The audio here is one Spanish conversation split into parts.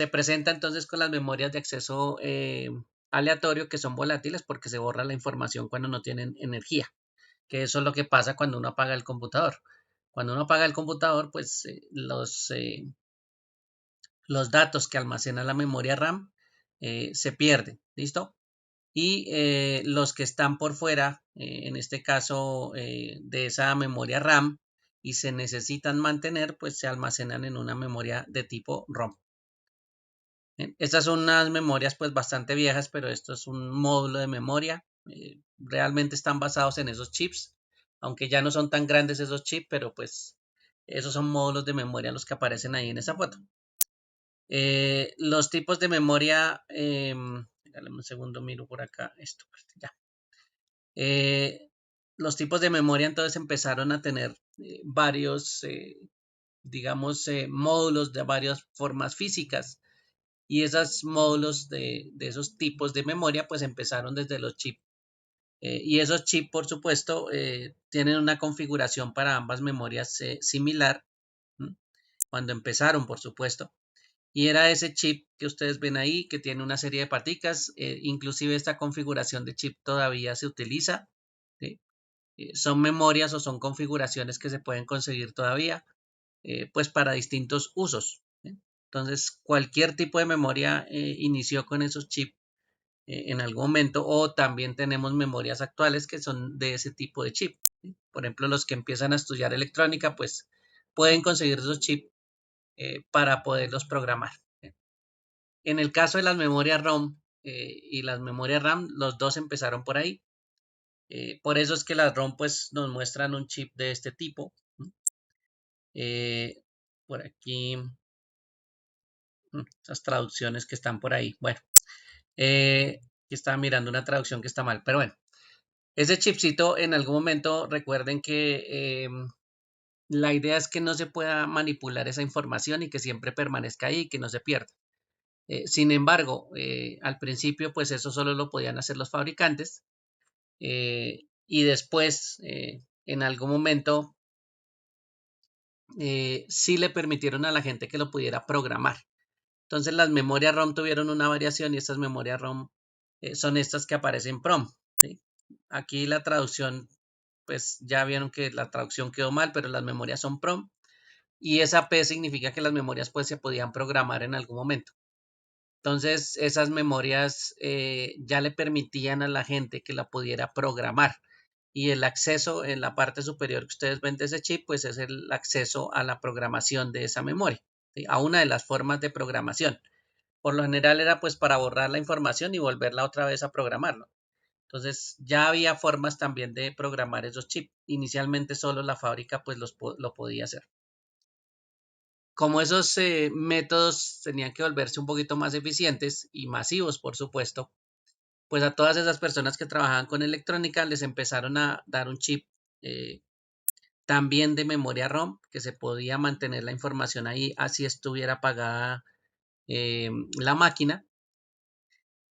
Se presenta entonces con las memorias de acceso aleatorio, que son volátiles porque se borra la información cuando no tienen energía, que eso es lo que pasa cuando uno apaga el computador. Cuando uno apaga el computador, pues los datos que almacena la memoria RAM se pierden, ¿listo? Y los que están por fuera, en este caso de esa memoria RAM, y se necesitan mantener, pues se almacenan en una memoria de tipo ROM. Estas son unas memorias pues bastante viejas, pero esto es un módulo de memoria. Realmente están basados en esos chips, aunque ya no son tan grandes esos chips, pero pues esos son módulos de memoria los que aparecen ahí en esa foto. Los tipos de memoria, dale un segundo, miro por acá esto, pues, ya. Los tipos de memoria entonces empezaron a tener varios, digamos, módulos de varias formas físicas, y esos módulos de esos tipos de memoria pues empezaron desde los chips. Y esos chips, por supuesto, tienen una configuración para ambas memorias similar, ¿m? Cuando empezaron, por supuesto. Y era ese chip que ustedes ven ahí, que tiene una serie de paticas. Inclusive esta configuración de chip todavía se utiliza, ¿sí? Son memorias o son configuraciones que se pueden conseguir todavía, pues para distintos usos, ¿sí? Entonces, cualquier tipo de memoria inició con esos chips en algún momento, o también tenemos memorias actuales que son de ese tipo de chip, ¿sí? Por ejemplo, los que empiezan a estudiar electrónica, pues pueden conseguir esos chips para poderlos programar, ¿sí? En el caso de las memorias ROM y las memorias RAM, los dos empezaron por ahí. Por eso es que las ROM pues nos muestran un chip de este tipo. Eh, por aquí, esas traducciones que están por ahí. Bueno, estaba mirando una traducción que está mal, pero bueno, ese chipcito en algún momento, recuerden que la idea es que no se pueda manipular esa información y que siempre permanezca ahí y que no se pierda. Sin embargo, al principio, pues eso solo lo podían hacer los fabricantes, y después, en algún momento, sí le permitieron a la gente que lo pudiera programar. Entonces las memorias ROM tuvieron una variación, y estas memorias ROM son estas que aparecen PROM, ¿sí? Aquí la traducción, pues ya vieron que la traducción quedó mal, pero las memorias son PROM, y esa P significa que las memorias pues se podían programar en algún momento. Entonces esas memorias ya le permitían a la gente que la pudiera programar, y el acceso en la parte superior que ustedes ven de ese chip pues es el acceso a la programación de esa memoria, ¿sí? A una de las formas de programación. Por lo general era pues para borrar la información y volverla otra vez a programarlo. Entonces ya había formas también de programar esos chips. Inicialmente solo la fábrica pues lo podía hacer. Como esos métodos tenían que volverse un poquito más eficientes y masivos, por supuesto, pues a todas esas personas que trabajaban con electrónica les empezaron a dar un chip eh, también de memoria ROM, que se podía mantener la información ahí así estuviera apagada la máquina.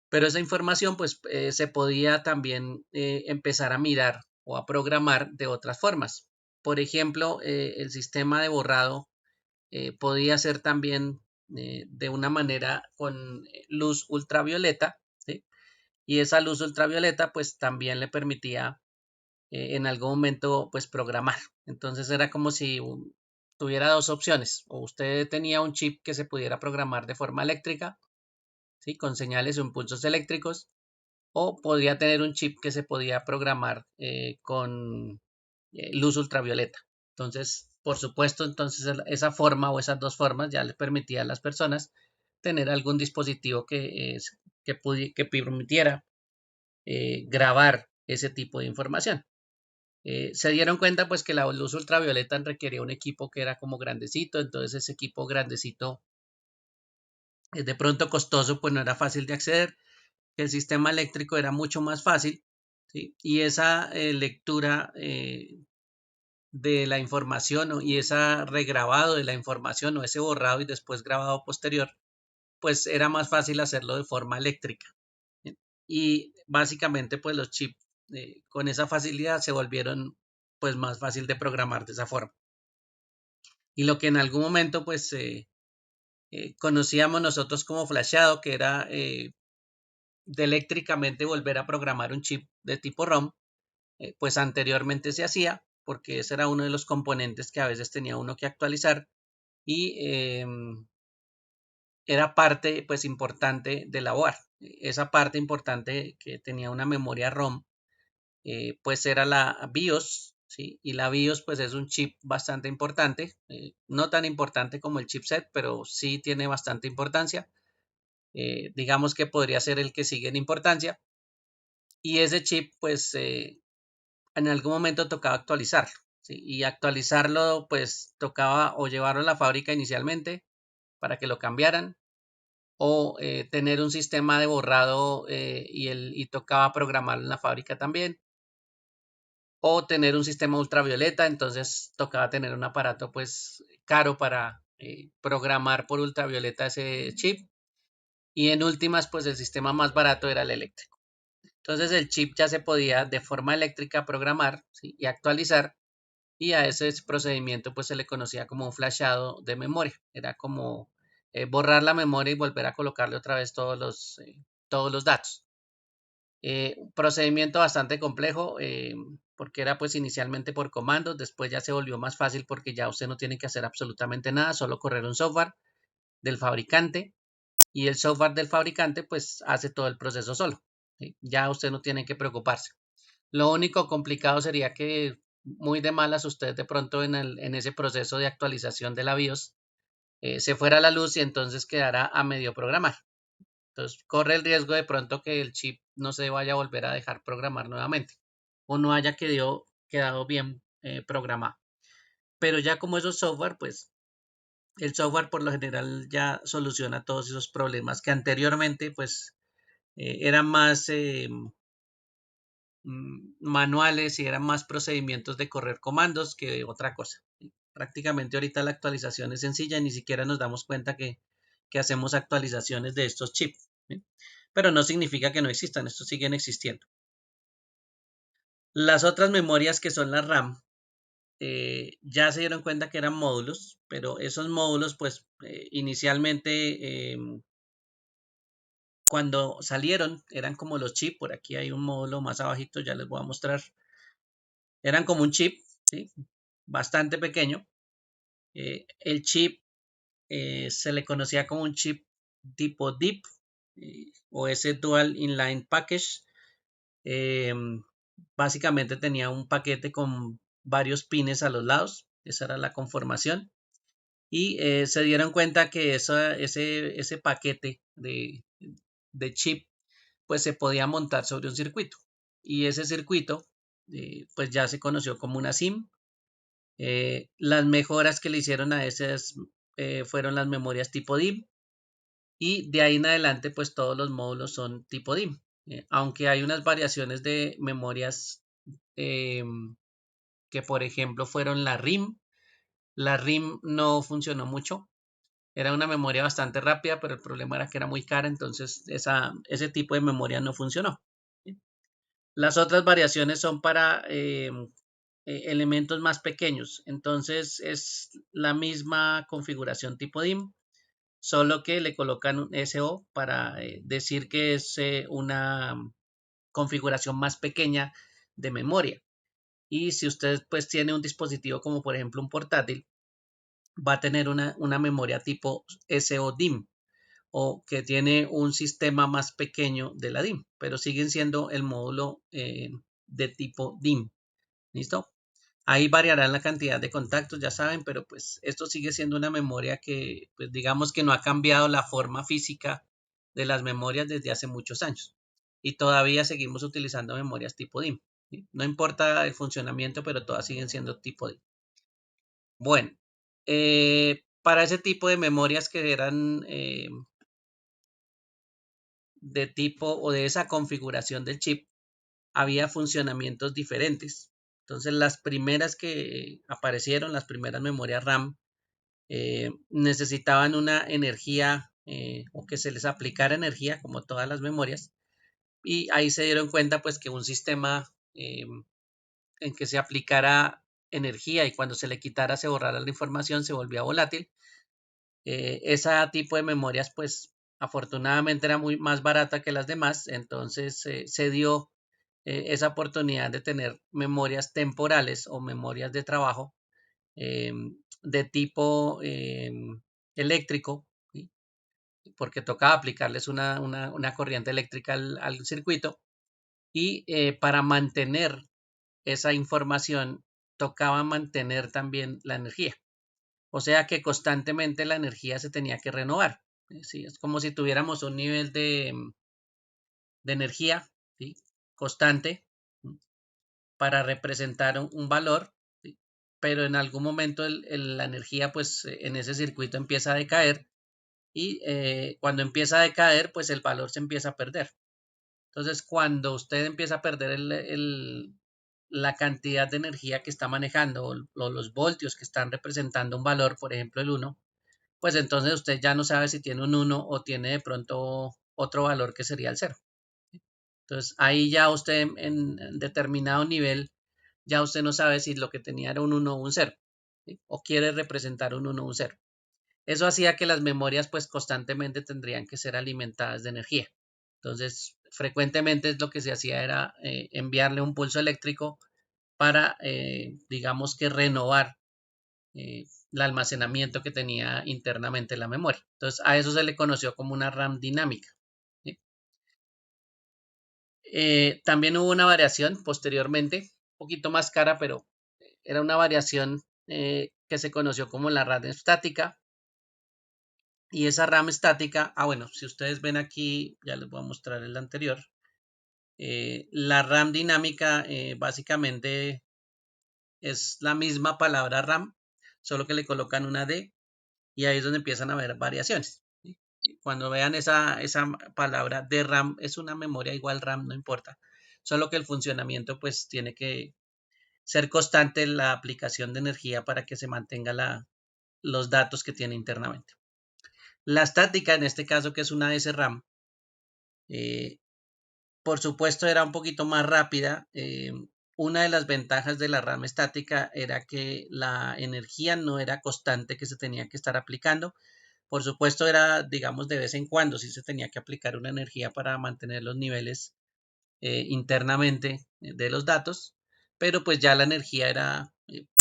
Pero esa información pues se podía también empezar a mirar o a programar de otras formas. Por ejemplo, el sistema de borrado podía ser también de una manera con luz ultravioleta, ¿sí? Y esa luz ultravioleta pues también le permitía en algún momento pues programar. Entonces era como si tuviera dos opciones: o usted tenía un chip que se pudiera programar de forma eléctrica, ¿sí? Con señales o impulsos eléctricos, o podría tener un chip que se podía programar con luz ultravioleta. Entonces, por supuesto, entonces esa forma o esas dos formas ya le permitía a las personas tener algún dispositivo que permitiera grabar ese tipo de información. Se dieron cuenta pues que la luz ultravioleta requería un equipo que era como grandecito, entonces ese equipo grandecito de pronto costoso, pues no era fácil de acceder. El sistema eléctrico era mucho más fácil, ¿sí? Y esa lectura de la información, y ese regrabado de la información, o ese borrado y después grabado posterior, pues era más fácil hacerlo de forma eléctrica, ¿sí? Y básicamente pues los chips con esa facilidad se volvieron pues más fácil de programar de esa forma. Y lo que en algún momento pues conocíamos nosotros como flasheado, que era de eléctricamente volver a programar un chip de tipo ROM. Pues anteriormente se hacía porque ese era uno de los componentes que a veces tenía uno que actualizar y era parte pues importante de la board. Esa parte importante que tenía una memoria ROM pues era la BIOS, ¿sí? Y la BIOS pues es un chip bastante importante, no tan importante como el chipset, pero sí tiene bastante importancia. Digamos que podría ser el que sigue en importancia. Y ese chip pues en algún momento tocaba actualizarlo, ¿sí? Y actualizarlo pues tocaba o llevarlo a la fábrica inicialmente para que lo cambiaran o tener un sistema de borrado y tocaba programarlo en la fábrica también, o tener un sistema ultravioleta, entonces tocaba tener un aparato pues caro para programar por ultravioleta ese chip, y en últimas pues el sistema más barato era el eléctrico. Entonces el chip ya se podía de forma eléctrica programar, ¿sí? Y actualizar, y a ese procedimiento pues se le conocía como un flashado de memoria. Era como borrar la memoria y volver a colocarle otra vez todos los datos. Un procedimiento bastante complejo porque era pues inicialmente por comandos, después ya se volvió más fácil porque ya usted no tiene que hacer absolutamente nada, solo correr un software del fabricante, y el software del fabricante pues hace todo el proceso solo, ¿sí? Ya usted no tiene que preocuparse. Lo único complicado sería que muy de malas usted de pronto en ese proceso de actualización de la BIOS se fuera la luz y entonces quedara a medio programar. Entonces corre el riesgo de pronto que el chip no se vaya a volver a dejar programar nuevamente o no haya quedado bien programado. Pero ya como esos software, pues el software por lo general ya soluciona todos esos problemas que anteriormente pues eran más manuales y eran más procedimientos de correr comandos que otra cosa. Prácticamente ahorita la actualización es sencilla y ni siquiera nos damos cuenta que hacemos actualizaciones de estos chips, ¿sí? Pero no significa que no existan, estos siguen existiendo. Las otras memorias que son la RAM, ya se dieron cuenta que eran módulos, pero esos módulos pues inicialmente cuando salieron eran como los chips. Por aquí hay un módulo más abajito, ya les voy a mostrar. Eran como un chip, ¿sí? Bastante pequeño. El chip se le conocía como un chip tipo DIP o ese Dual Inline Package. Eh, Básicamente tenía un paquete con varios pines a los lados. Esa era la conformación. Y se dieron cuenta que ese paquete de chip pues se podía montar sobre un circuito. Y ese circuito pues ya se conoció como una SIM. Las mejoras que le hicieron a esas fueron las memorias tipo DIM, y de ahí en adelante pues todos los módulos son tipo DIM. Aunque hay unas variaciones de memorias eh, que por ejemplo fueron la RIM. La RIM no funcionó mucho. Era una memoria bastante rápida, pero el problema era que era muy cara, entonces ese tipo de memoria no funcionó. Las otras variaciones son para elementos más pequeños, entonces es la misma configuración tipo DIM, solo que le colocan un SO para decir que es una configuración más pequeña de memoria. Y si usted pues tiene un dispositivo como por ejemplo un portátil, va a tener una memoria tipo SO-DIM, o que tiene un sistema más pequeño de la DIM, pero siguen siendo el módulo de tipo DIM. ¿Listo? Ahí variará la cantidad de contactos, ya saben, pero pues esto sigue siendo una memoria que, pues digamos que no ha cambiado la forma física de las memorias desde hace muchos años. Y todavía seguimos utilizando memorias tipo DIM, ¿sí? No importa el funcionamiento, pero todas siguen siendo tipo DIM. Bueno, para ese tipo de memorias que eran de tipo o de esa configuración del chip, había funcionamientos diferentes. Entonces, las primeras que aparecieron, las primeras memorias RAM, necesitaban una energía o que se les aplicara energía, como todas las memorias, y ahí se dieron cuenta pues que un sistema en que se aplicara energía y cuando se le quitara se borrara la información se volvía volátil. Ese tipo de memorias, pues afortunadamente era muy más barata que las demás, entonces se dio esa oportunidad de tener memorias temporales o memorias de trabajo de tipo eléctrico, ¿sí? Porque tocaba aplicarles una corriente eléctrica al circuito y para mantener esa información tocaba mantener también la energía. O sea que constantemente la energía se tenía que renovar. ¿Sí? Es como si tuviéramos un nivel de energía, ¿sí? Constante, ¿sí? Para representar un valor, ¿sí? Pero en algún momento la energía pues en ese circuito empieza a decaer y cuando empieza a decaer pues el valor se empieza a perder. Entonces cuando usted empieza a perder la cantidad de energía que está manejando o los voltios que están representando un valor, por ejemplo el 1, pues entonces usted ya no sabe si tiene un 1 o tiene de pronto otro valor que sería el 0. Entonces ahí ya usted en determinado nivel, ya usted no sabe si lo que tenía era un 1 o un 0, ¿sí? O quiere representar un 1 o un 0. Eso hacía que las memorias pues constantemente tendrían que ser alimentadas de energía. Entonces frecuentemente lo que se hacía era enviarle un pulso eléctrico para, digamos que renovar el almacenamiento que tenía internamente la memoria. Entonces, a eso se le conoció como una RAM dinámica. ¿Sí? También hubo una variación posteriormente, un poquito más cara, pero era una variación que se conoció como la RAM estática. Y esa RAM estática, bueno, si ustedes ven aquí, ya les voy a mostrar el anterior. La RAM dinámica básicamente es la misma palabra RAM, solo que le colocan una D y ahí es donde empiezan a haber variaciones. ¿Sí? Cuando vean esa palabra de RAM, es una memoria igual RAM, no importa. Solo que el funcionamiento pues tiene que ser constante la aplicación de energía para que se mantenga los datos que tiene internamente. La estática, en este caso que es una SRAM, eh, por supuesto era un poquito más rápida. Una de las ventajas de la RAM estática era que la energía no era constante que se tenía que estar aplicando. Por supuesto era, digamos, de vez en cuando sí se tenía que aplicar una energía para mantener los niveles internamente de los datos, pero pues ya la energía era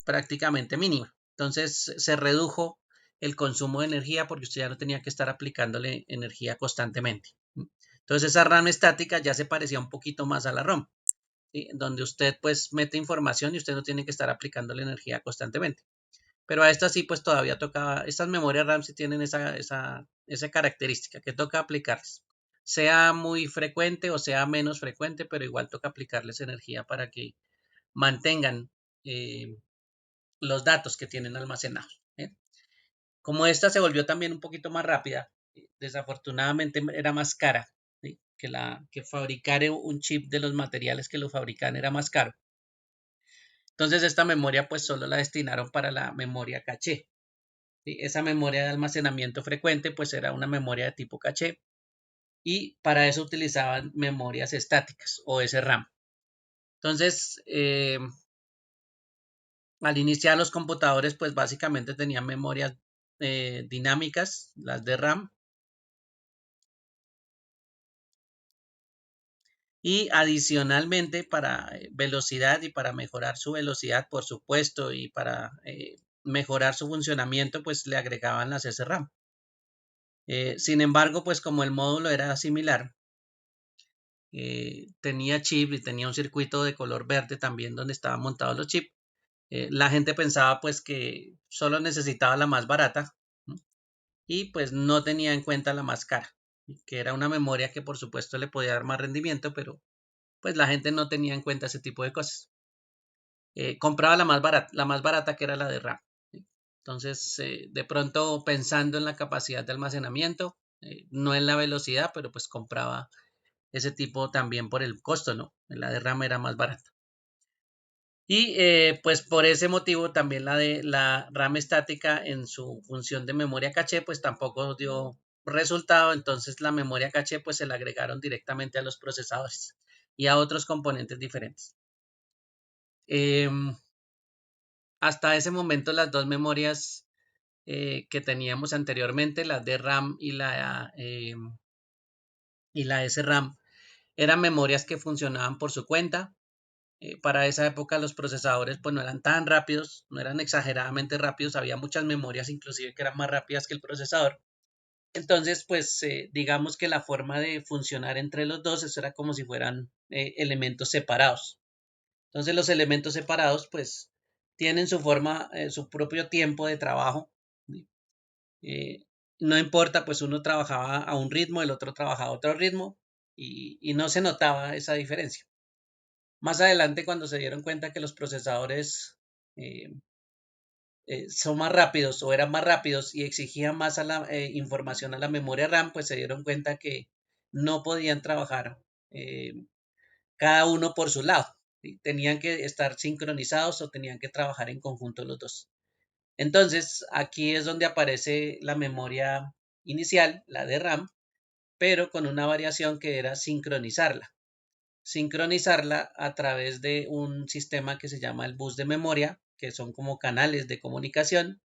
prácticamente mínima. Entonces se redujo el consumo de energía porque usted ya no tenía que estar aplicándole energía constantemente. Entonces esa RAM estática ya se parecía un poquito más a la ROM, ¿sí? Donde usted pues mete información y usted no tiene que estar aplicándole energía constantemente. Pero a estas sí, pues todavía toca, estas memorias RAM sí tienen esa característica que toca aplicarles. Sea muy frecuente o sea menos frecuente, pero igual toca aplicarles energía para que mantengan eh, los datos que tienen almacenados. ¿Eh? Como esta se volvió también un poquito más rápida, desafortunadamente era más cara, ¿sí? Que fabricar un chip de los materiales que lo fabrican era más caro. Entonces esta memoria pues solo la destinaron para la memoria caché. ¿Sí? Esa memoria de almacenamiento frecuente pues era una memoria de tipo caché y para eso utilizaban memorias estáticas o SRAM. Entonces, al iniciar los computadores pues básicamente tenían memorias dinámicas, las de RAM, y adicionalmente para velocidad y para mejorar su velocidad, por supuesto, y para mejorar su funcionamiento, pues le agregaban las SRAM. Sin embargo, pues como el módulo era similar, tenía chip y tenía un circuito de color verde también donde estaban montados los chips. La gente pensaba pues que solo necesitaba la más barata, ¿no? Y pues no tenía en cuenta la más cara, que era una memoria que por supuesto le podía dar más rendimiento, pero pues la gente no tenía en cuenta ese tipo de cosas. Compraba la más barata que era la de RAM. ¿Sí? Entonces, de pronto pensando en la capacidad de almacenamiento, no en la velocidad, pero pues compraba ese tipo también por el costo, ¿no? La de RAM era más barata. Y pues por ese motivo también la de la RAM estática en su función de memoria caché pues tampoco dio resultado, entonces la memoria caché pues se la agregaron directamente a los procesadores y a otros componentes diferentes. Hasta ese momento las dos memorias que teníamos anteriormente, la DRAM y la SRAM, eran memorias que funcionaban por su cuenta. Para esa época los procesadores pues no eran tan rápidos, no eran exageradamente rápidos, había muchas memorias inclusive que eran más rápidas que el procesador. Entonces, pues digamos que la forma de funcionar entre los dos, eso era como si fueran elementos separados. Entonces los elementos separados pues tienen su forma, su propio tiempo de trabajo. Eh, no importa, pues uno trabajaba a un ritmo, el otro trabajaba a otro ritmo y no se notaba esa diferencia. Más adelante, cuando se dieron cuenta que los procesadores eh, son más rápidos o eran más rápidos y exigían más a la información a la memoria RAM, pues se dieron cuenta que no podían trabajar eh, cada uno por su lado. ¿Sí? Tenían que estar sincronizados o tenían que trabajar en conjunto los dos. Entonces, aquí es donde aparece la memoria inicial, la de RAM, pero con una variación que era sincronizarla a través de un sistema que se llama el bus de memoria, que son como canales de comunicación,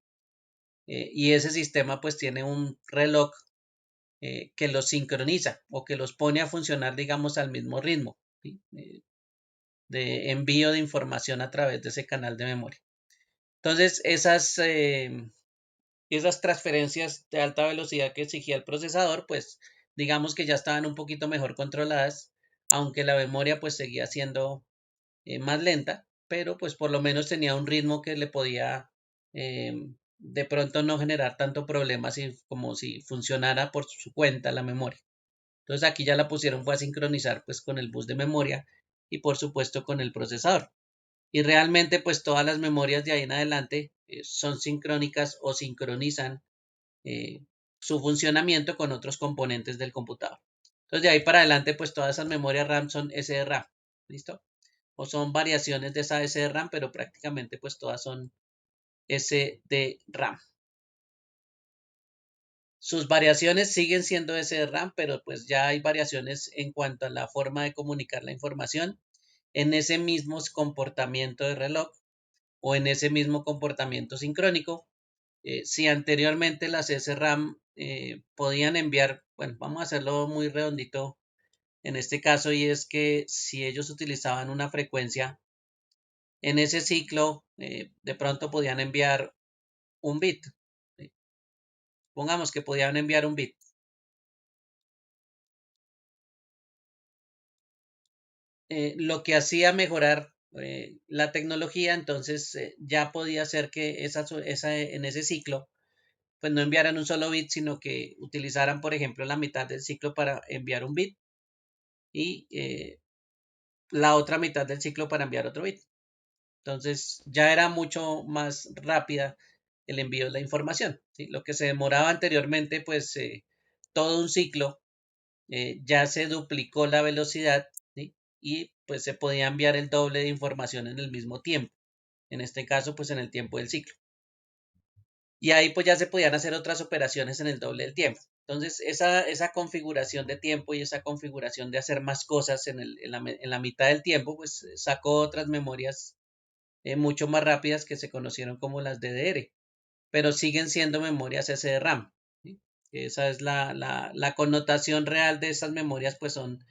y ese sistema pues tiene un reloj que los sincroniza o que los pone a funcionar, digamos, al mismo ritmo, ¿sí? De envío de información a través de ese canal de memoria. Entonces, esas transferencias de alta velocidad que exigía el procesador, pues digamos que ya estaban un poquito mejor controladas, aunque la memoria pues seguía siendo más lenta, pero pues por lo menos tenía un ritmo que le podía de pronto no generar tanto problema como si funcionara por su cuenta la memoria. Entonces aquí ya la pusieron fue a sincronizar pues con el bus de memoria y por supuesto con el procesador. Y realmente pues todas las memorias de ahí en adelante son sincrónicas o sincronizan eh, su funcionamiento con otros componentes del computador. Entonces de ahí para adelante pues todas esas memorias RAM son SRAM. ¿Listo? O son variaciones de esa SRAM, pero prácticamente pues todas son SDRAM. Sus variaciones siguen siendo SDRAM, pero pues ya hay variaciones en cuanto a la forma de comunicar la información en ese mismo comportamiento de reloj o en ese mismo comportamiento sincrónico. Si anteriormente las SRAM podían enviar, bueno, vamos a hacerlo muy redondito en este caso, y es que si ellos utilizaban una frecuencia en ese ciclo, de pronto podían enviar un bit. ¿Sí? Pongamos que podían enviar un bit. Lo que hacía mejorar la tecnología, entonces ya podía ser que en ese ciclo, pues no enviaran un solo bit, sino que utilizaran, por ejemplo, la mitad del ciclo para enviar un bit y la otra mitad del ciclo para enviar otro bit. Entonces ya era mucho más rápida el envío de la información. ¿Sí? Lo que se demoraba anteriormente, pues todo un ciclo, ya se duplicó la velocidad, ¿sí? Y pues se podía enviar el doble de información en el mismo tiempo. En este caso, pues en el tiempo del ciclo. Y ahí pues ya se podían hacer otras operaciones en el doble del tiempo. Entonces, esa configuración de tiempo y esa configuración de hacer más cosas en la mitad del tiempo, pues sacó otras memorias mucho más rápidas que se conocieron como las DDR, pero siguen siendo memorias SDRAM. ¿Sí? Esa es la connotación real de esas memorias, pues son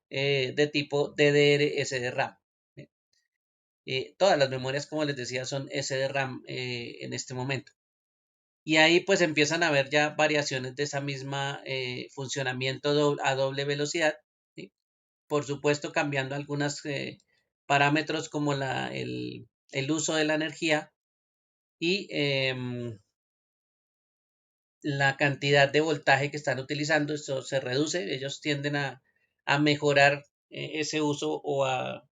de tipo DDR SDRAM. ¿Sí? Todas las memorias, como les decía, son SDRAM en este momento. Y ahí pues empiezan a haber ya variaciones de esa misma funcionamiento a doble velocidad. ¿Sí? Por supuesto, cambiando algunos parámetros como el uso de la energía y la cantidad de voltaje que están utilizando. Esto se reduce, ellos tienden a mejorar ese uso o a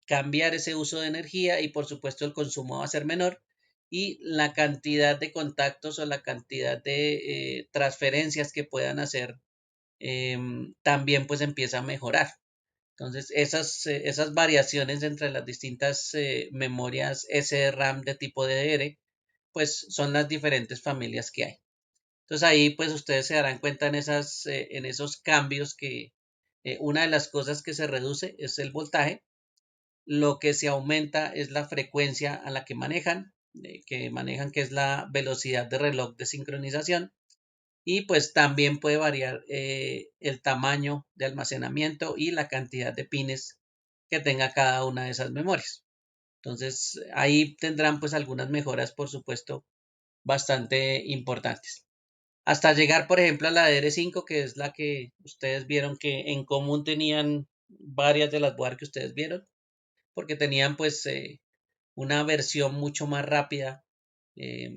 cambiar ese uso de energía y por supuesto el consumo va a ser menor y la cantidad de contactos o la cantidad de transferencias que puedan hacer también pues empieza a mejorar. Entonces esas variaciones entre las distintas memorias SRAM de tipo DDR pues son las diferentes familias que hay. Entonces ahí pues ustedes se darán cuenta en esos cambios que una de las cosas que se reduce es el voltaje, lo que se aumenta es la frecuencia a la que manejan que manejan, que es la velocidad de reloj de sincronización. Y pues también puede variar el tamaño de almacenamiento y la cantidad de pines que tenga cada una de esas memorias. Entonces ahí tendrán pues algunas mejoras, por supuesto, bastante importantes. Hasta llegar, por ejemplo, a la DR5, que es la que ustedes vieron que en común tenían varias de las board que ustedes vieron, porque tenían pues una versión mucho más rápida eh,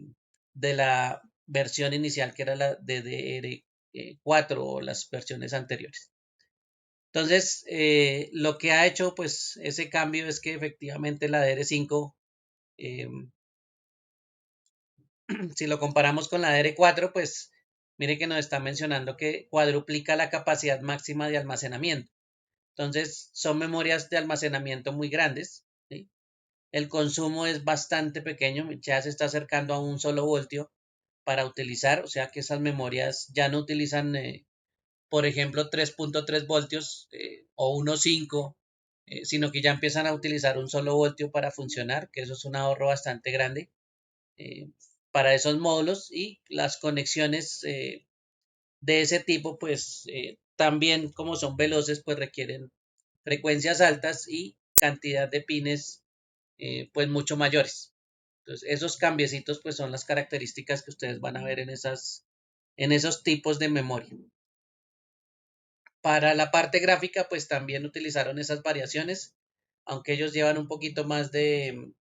de la versión inicial, que era la DDR4 o las versiones anteriores. Entonces, lo que ha hecho pues ese cambio es que efectivamente la DR5, eh, si lo comparamos con la DR4, pues mire que nos está mencionando que cuadruplica la capacidad máxima de almacenamiento. Entonces, son memorias de almacenamiento muy grandes, ¿sí? El consumo es bastante pequeño, ya se está acercando a un solo voltio para utilizar, o sea que esas memorias ya no utilizan, por ejemplo, 3.3 voltios o 1.5, sino que ya empiezan a utilizar un solo voltio para funcionar, que eso es un ahorro bastante grande eh, para esos módulos. Y las conexiones de ese tipo, pues también como son veloces, pues requieren frecuencias altas y cantidad de pines pues mucho mayores. Entonces, esos cambiecitos pues son las características que ustedes van a ver en esos tipos de memoria. Para la parte gráfica, pues también utilizaron esas variaciones, aunque ellos llevan un poquito más de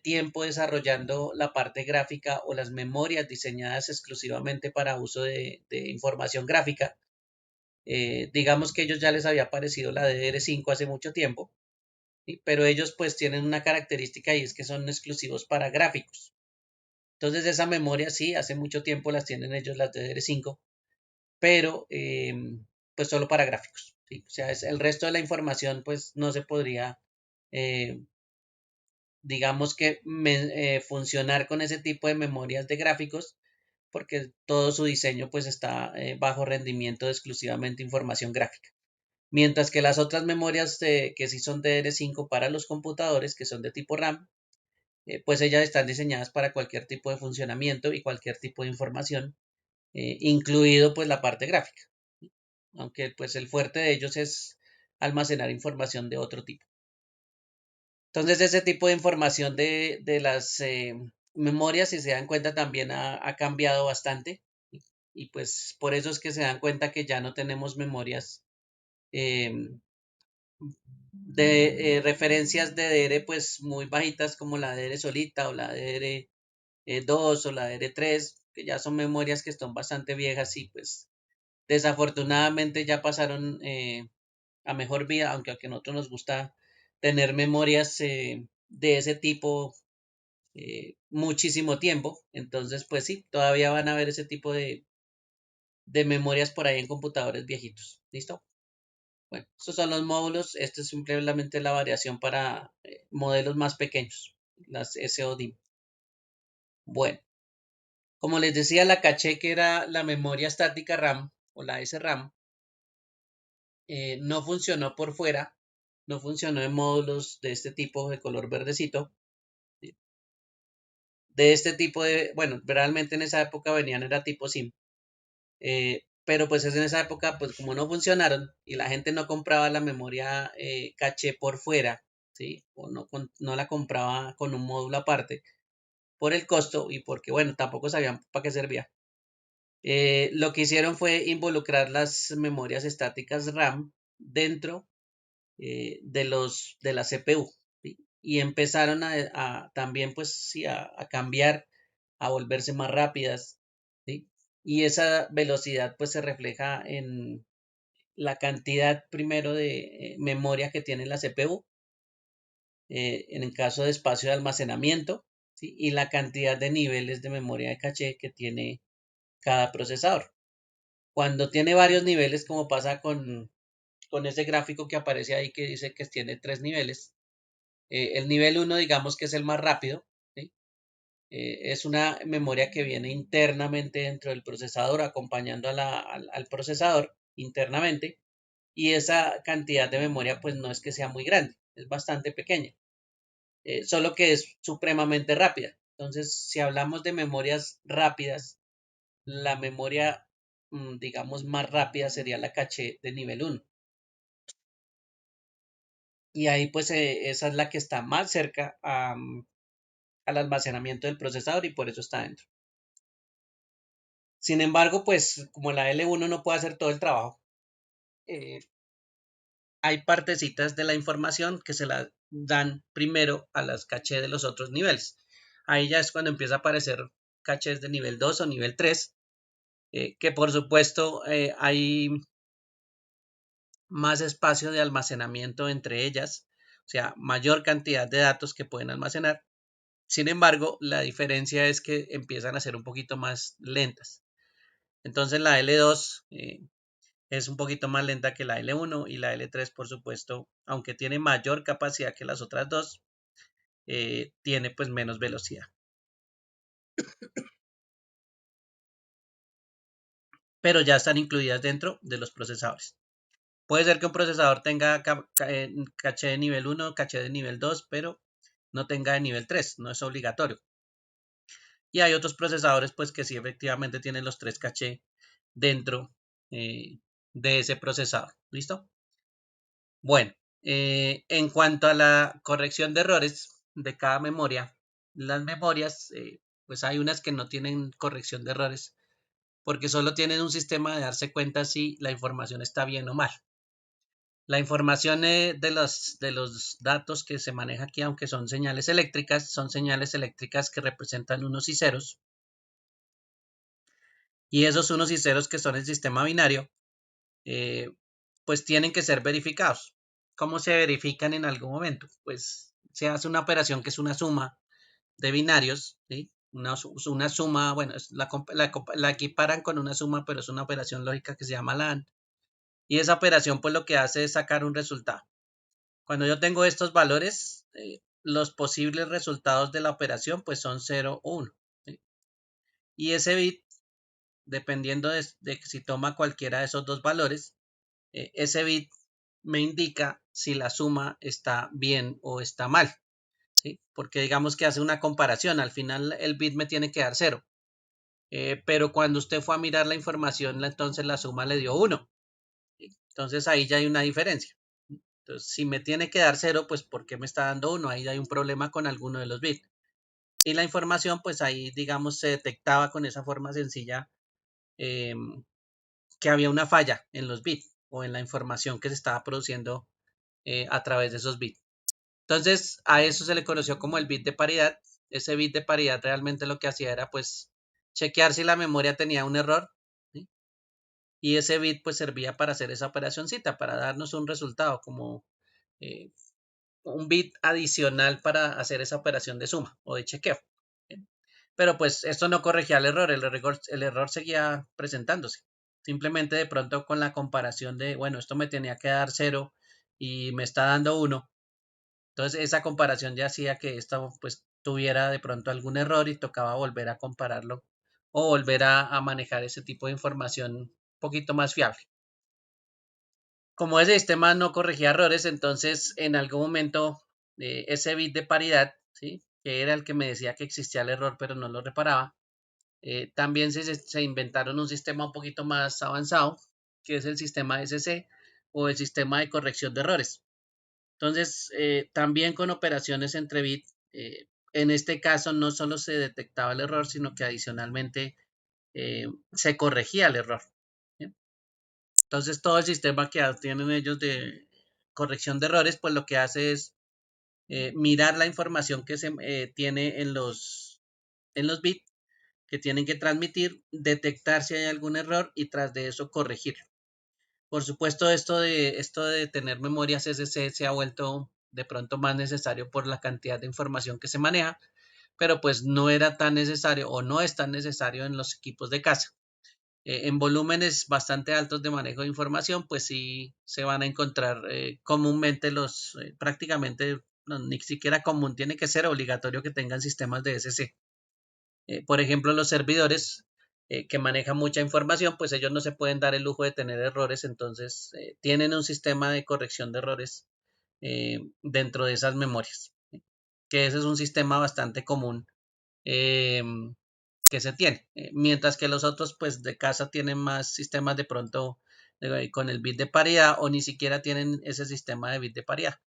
tiempo desarrollando la parte gráfica o las memorias diseñadas exclusivamente para uso de información gráfica. Digamos que ellos ya les había aparecido la DDR5 hace mucho tiempo, ¿sí? Pero ellos pues tienen una característica y es que son exclusivos para gráficos. Entonces esa memoria sí, hace mucho tiempo las tienen ellos las DDR5, pero pues solo para gráficos, ¿sí? O sea, el resto de la información pues no se podría, eh, digamos que funcionar con ese tipo de memorias de gráficos, porque todo su diseño pues está bajo rendimiento de exclusivamente información gráfica. Mientras que las otras memorias que sí son DDR5 para los computadores, que son de tipo RAM, pues ellas están diseñadas para cualquier tipo de funcionamiento y cualquier tipo de información, incluido pues la parte gráfica, aunque pues el fuerte de ellos es almacenar información de otro tipo. Entonces ese tipo de información de las memorias, si se dan cuenta, también ha cambiado bastante y pues por eso es que se dan cuenta que ya no tenemos memorias eh, de referencias de DR pues muy bajitas como la DR solita o la DR2 o la DR3, que ya son memorias que están bastante viejas y pues desafortunadamente ya pasaron a mejor vida, aunque a nosotros nos gusta tener memorias de ese tipo muchísimo tiempo. Entonces, pues sí, todavía van a haber ese tipo de memorias por ahí en computadores viejitos. ¿Listo? Bueno, estos son los módulos. Esto es simplemente la variación para modelos más pequeños, las SODIMM. Bueno, como les decía, la caché, que era la memoria estática RAM o la SRAM, no funcionó por fuera, no funcionó en módulos de este tipo de color verdecito, de este tipo de, bueno, realmente en esa época venían, era tipo SIM, pero pues es en esa época, pues como no funcionaron y la gente no compraba la memoria caché por fuera, ¿sí? O no la compraba con un módulo aparte por el costo y porque, bueno, tampoco sabían para qué servía. Lo que hicieron fue involucrar las memorias estáticas RAM dentro de la CPU, ¿sí? Y empezaron también pues sí, a cambiar, a volverse más rápidas, ¿sí? Y esa velocidad pues se refleja en la cantidad primero de memoria que tiene la CPU, en el caso de espacio de almacenamiento, ¿sí? Y la cantidad de niveles de memoria de caché que tiene cada procesador. Cuando tiene varios niveles, como pasa con ese gráfico que aparece ahí que dice que tiene 3 niveles, el nivel 1 digamos que es el más rápido, ¿sí? Es una memoria que viene internamente dentro del procesador, acompañando al procesador internamente, y esa cantidad de memoria pues no es que sea muy grande, es bastante pequeña. solo que es supremamente rápida. Entonces, si hablamos de memorias rápidas, la memoria, digamos, más rápida sería la caché de nivel 1. Y ahí pues esa es la que está más cerca al almacenamiento del procesador y por eso está dentro. Sin embargo, pues como la L1 no puede hacer todo el trabajo, eh, hay partecitas de la información que se la dan primero a las caché de los otros niveles. Ahí ya es cuando empieza a aparecer cachés de nivel 2 o nivel 3, que por supuesto hay más espacio de almacenamiento entre ellas, o sea, mayor cantidad de datos que pueden almacenar. Sin embargo, la diferencia es que empiezan a ser un poquito más lentas. Entonces la L2 es un poquito más lenta que la L1 y la L3, por supuesto, aunque tiene mayor capacidad que las otras dos, tiene pues menos velocidad. Pero ya están incluidas dentro de los procesadores. Puede ser que un procesador tenga caché de nivel 1, caché de nivel 2, pero no tenga de nivel 3, no es obligatorio. Y hay otros procesadores pues que sí efectivamente tienen los 3 caché dentro de ese procesador. ¿Listo? Bueno, en cuanto a la corrección de errores de cada memoria, las memorias, pues hay unas que no tienen corrección de errores porque solo tienen un sistema de darse cuenta si la información está bien o mal. La información de los datos que se maneja aquí, aunque son señales eléctricas que representan unos y ceros. Y esos unos y ceros que son el sistema binario, eh, pues tienen que ser verificados. ¿Cómo se verifican en algún momento? Pues se hace una operación que es una suma de binarios, ¿sí? Una suma, bueno, la equiparan con una suma, pero es una operación lógica que se llama la AND. Y esa operación pues lo que hace es sacar un resultado. Cuando yo tengo estos valores, los posibles resultados de la operación pues son 0 o 1. ¿Sí? Y ese bit, dependiendo de si toma cualquiera de esos dos valores, ese bit me indica si la suma está bien o está mal. ¿Sí? Porque digamos que hace una comparación, al final el bit me tiene que dar 0. Pero cuando usted fue a mirar la información, entonces la suma le dio 1. ¿Sí? Entonces ahí ya hay una diferencia. Entonces, si me tiene que dar 0, pues ¿por qué me está dando 1? Ahí hay un problema con alguno de los bits. Y la información, pues ahí, digamos, se detectaba con esa forma sencilla eh, que había una falla en los bits o en la información que se estaba produciendo a través de esos bits. Entonces, a eso se le conoció como el bit de paridad. Ese bit de paridad realmente lo que hacía era, pues, chequear si la memoria tenía un error, ¿sí? Y ese bit, pues, servía para hacer esa operacióncita, para darnos un resultado, como eh, un bit adicional para hacer esa operación de suma o de chequeo. ¿Bien? Pero pues esto no corregía el error seguía presentándose. Simplemente de pronto con la comparación de, bueno, esto me tenía que dar 0 y me está dando 1. Entonces esa comparación ya hacía que esto pues tuviera de pronto algún error y tocaba volver a compararlo o volver a manejar ese tipo de información un poquito más fiable. Como ese sistema no corregía errores, entonces en algún momento ese bit de paridad, ¿sí? Que era el que me decía que existía el error pero no lo reparaba, también se inventaron un sistema un poquito más avanzado, que es el sistema SC o el sistema de corrección de errores. Entonces, también con operaciones entre bits, en este caso no solo se detectaba el error, sino que adicionalmente se corregía el error. ¿Sí? Entonces, todo el sistema que tienen ellos de corrección de errores, pues lo que hace es mirar la información que se tiene en los bits que tienen que transmitir, detectar si hay algún error y tras de eso corregir. Por supuesto, esto de tener memorias SC se ha vuelto de pronto más necesario por la cantidad de información que se maneja, pero pues no era tan necesario o no es tan necesario en los equipos de casa. En volúmenes bastante altos de manejo de información, pues sí se van a encontrar comúnmente prácticamente, no, ni siquiera común, tiene que ser obligatorio que tengan sistemas de SC. Por ejemplo, los servidores que manejan mucha información, pues ellos no se pueden dar el lujo de tener errores, entonces tienen un sistema de corrección de errores dentro de esas memorias. que ese es un sistema bastante común que se tiene, mientras que los otros pues de casa tienen más sistemas de pronto con el bit de paridad o ni siquiera tienen ese sistema de bit de paridad,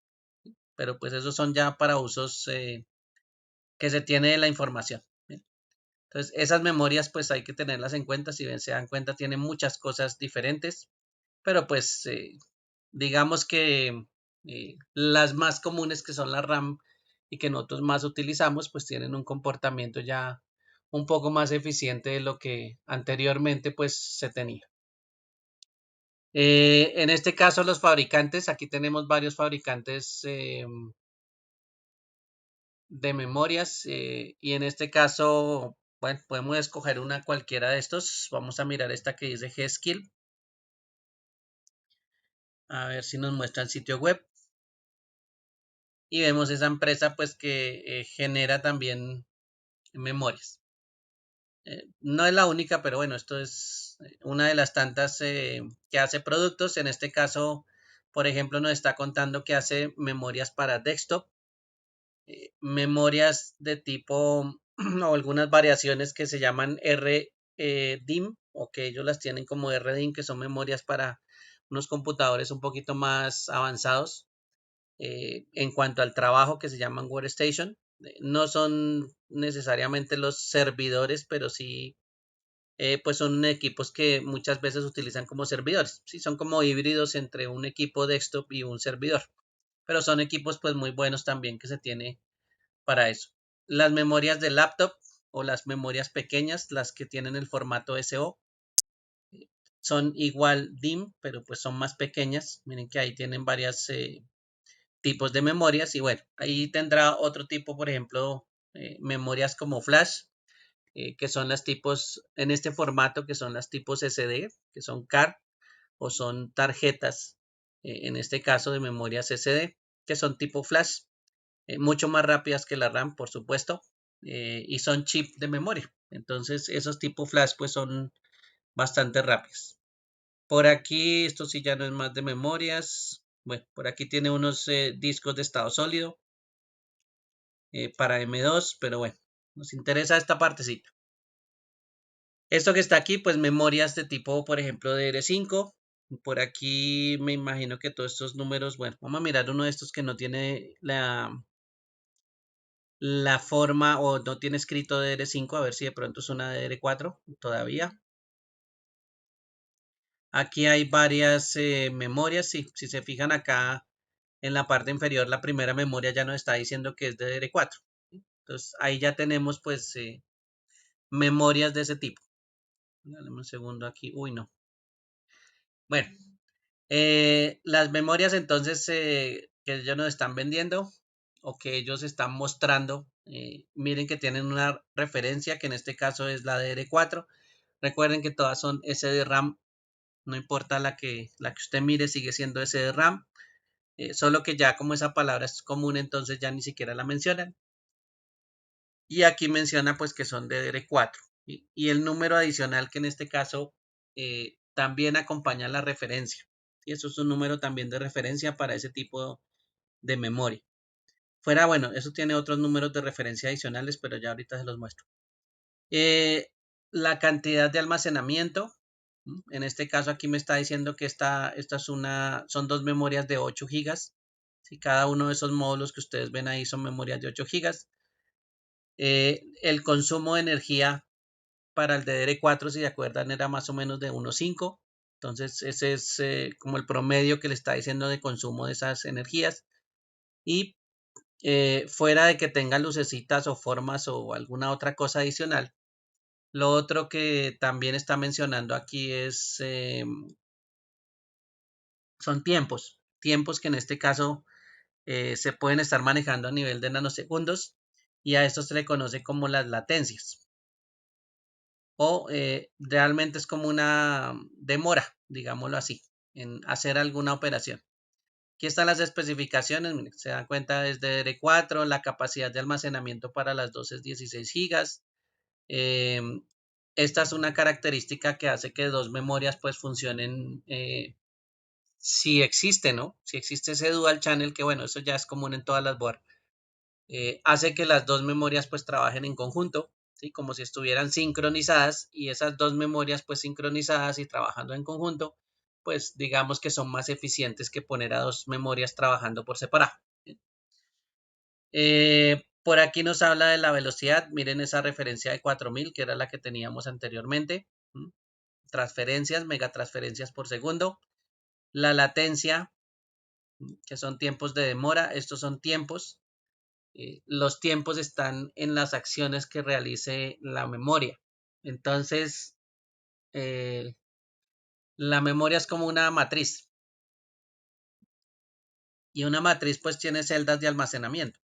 pero pues esos son ya para usos que se tiene de la información. Entonces esas memorias pues hay que tenerlas en cuenta, si bien se dan cuenta tienen muchas cosas diferentes, pero pues digamos que las más comunes que son la RAM y que nosotros más utilizamos pues tienen un comportamiento ya un poco más eficiente de lo que anteriormente pues se tenía. En este caso los fabricantes, aquí tenemos varios fabricantes de memorias y en este caso, bueno, podemos escoger una cualquiera de estos. Vamos a mirar esta que dice G-Skill, a ver si nos muestra el sitio web y vemos esa empresa pues que genera también memorias. No es la única, pero bueno, esto es una de las tantas que hace productos. En este caso, por ejemplo, nos está contando que hace memorias para desktop, memorias de tipo o algunas variaciones que se llaman RDIMM o que ellos las tienen como RDIMM, que son memorias para unos computadores un poquito más avanzados en cuanto al trabajo, que se llaman Workstation. No son necesariamente los servidores, pero sí pues son equipos que muchas veces utilizan como servidores. Sí, son como híbridos entre un equipo desktop y un servidor, pero son equipos pues muy buenos también que se tiene para eso. Las memorias de laptop o las memorias pequeñas, las que tienen el formato SO, son igual DIMM, pero pues son más pequeñas. Miren que ahí tienen varios tipos de memorias y bueno, ahí tendrá otro tipo, por ejemplo, memorias como flash, que son las tipos en este formato, que son las tipos SD, que son CAR o son tarjetas, en este caso de memorias SD, que son tipo flash, mucho más rápidas que la RAM, por supuesto, y son chip de memoria. Entonces, esos tipo flash pues son bastante rápidos. Por aquí, esto sí ya no es más de memorias. Bueno, por aquí tiene unos discos de estado sólido para M2, pero bueno, nos interesa esta partecita. Esto que está aquí, pues memorias de tipo, por ejemplo, DDR5. Por aquí me imagino que todos estos números, bueno, vamos a mirar uno de estos que no tiene la forma o no tiene escrito DDR5, a ver si de pronto es una DDR4 todavía. Aquí hay varias memorias, si se fijan acá en la parte inferior, la primera memoria ya nos está diciendo que es DDR4. Entonces ahí ya tenemos pues memorias de ese tipo. Dale un segundo aquí, uy no. Bueno, las memorias entonces que ellos nos están vendiendo o que ellos están mostrando, miren que tienen una referencia que en este caso es la DDR4. Recuerden que todas son SDRAM, no importa la que usted mire, sigue siendo SDRAM, solo que ya como esa palabra es común, entonces ya ni siquiera la mencionan. Y aquí menciona pues que son DDR4 y el número adicional que en este caso también acompaña la referencia. Y eso es un número también de referencia para ese tipo de memoria. Fuera, bueno, eso tiene otros números de referencia adicionales, pero ya ahorita se los muestro. La cantidad de almacenamiento, en este caso aquí me está diciendo que esta son dos memorias de 8 gigas. Si cada uno de esos módulos que ustedes ven ahí son memorias de 8 gigas. El consumo de energía para el DDR4, si se acuerdan, era más o menos de 1.5. Entonces, ese es como el promedio que le está diciendo de consumo de esas energías. Y fuera de que tenga lucecitas o formas o alguna otra cosa adicional, lo otro que también está mencionando aquí son tiempos que en este caso se pueden estar manejando a nivel de nanosegundos y a esto se le conoce como las latencias o realmente es como una demora, digámoslo así, en hacer alguna operación. Aquí están las especificaciones, miren, se dan cuenta desde DDR4, la capacidad de almacenamiento para las dos es 16 gigas. Esta es una característica que hace que dos memorias pues funcionen si existe, ¿no? Si existe ese dual channel, que bueno, eso ya es común en todas las board. hace que las dos memorias pues trabajen en conjunto, ¿sí? Como si estuvieran sincronizadas, y esas dos memorias pues sincronizadas y trabajando en conjunto, pues digamos que son más eficientes que poner a dos memorias trabajando por separado. Por aquí nos habla de la velocidad. Miren esa referencia de 4000, que era la que teníamos anteriormente. Transferencias, megatransferencias por segundo. La latencia, que son tiempos de demora. Estos son tiempos. Los tiempos están en las acciones que realice la memoria. Entonces, eh, la memoria es como una matriz. Y una matriz pues tiene celdas de almacenamiento.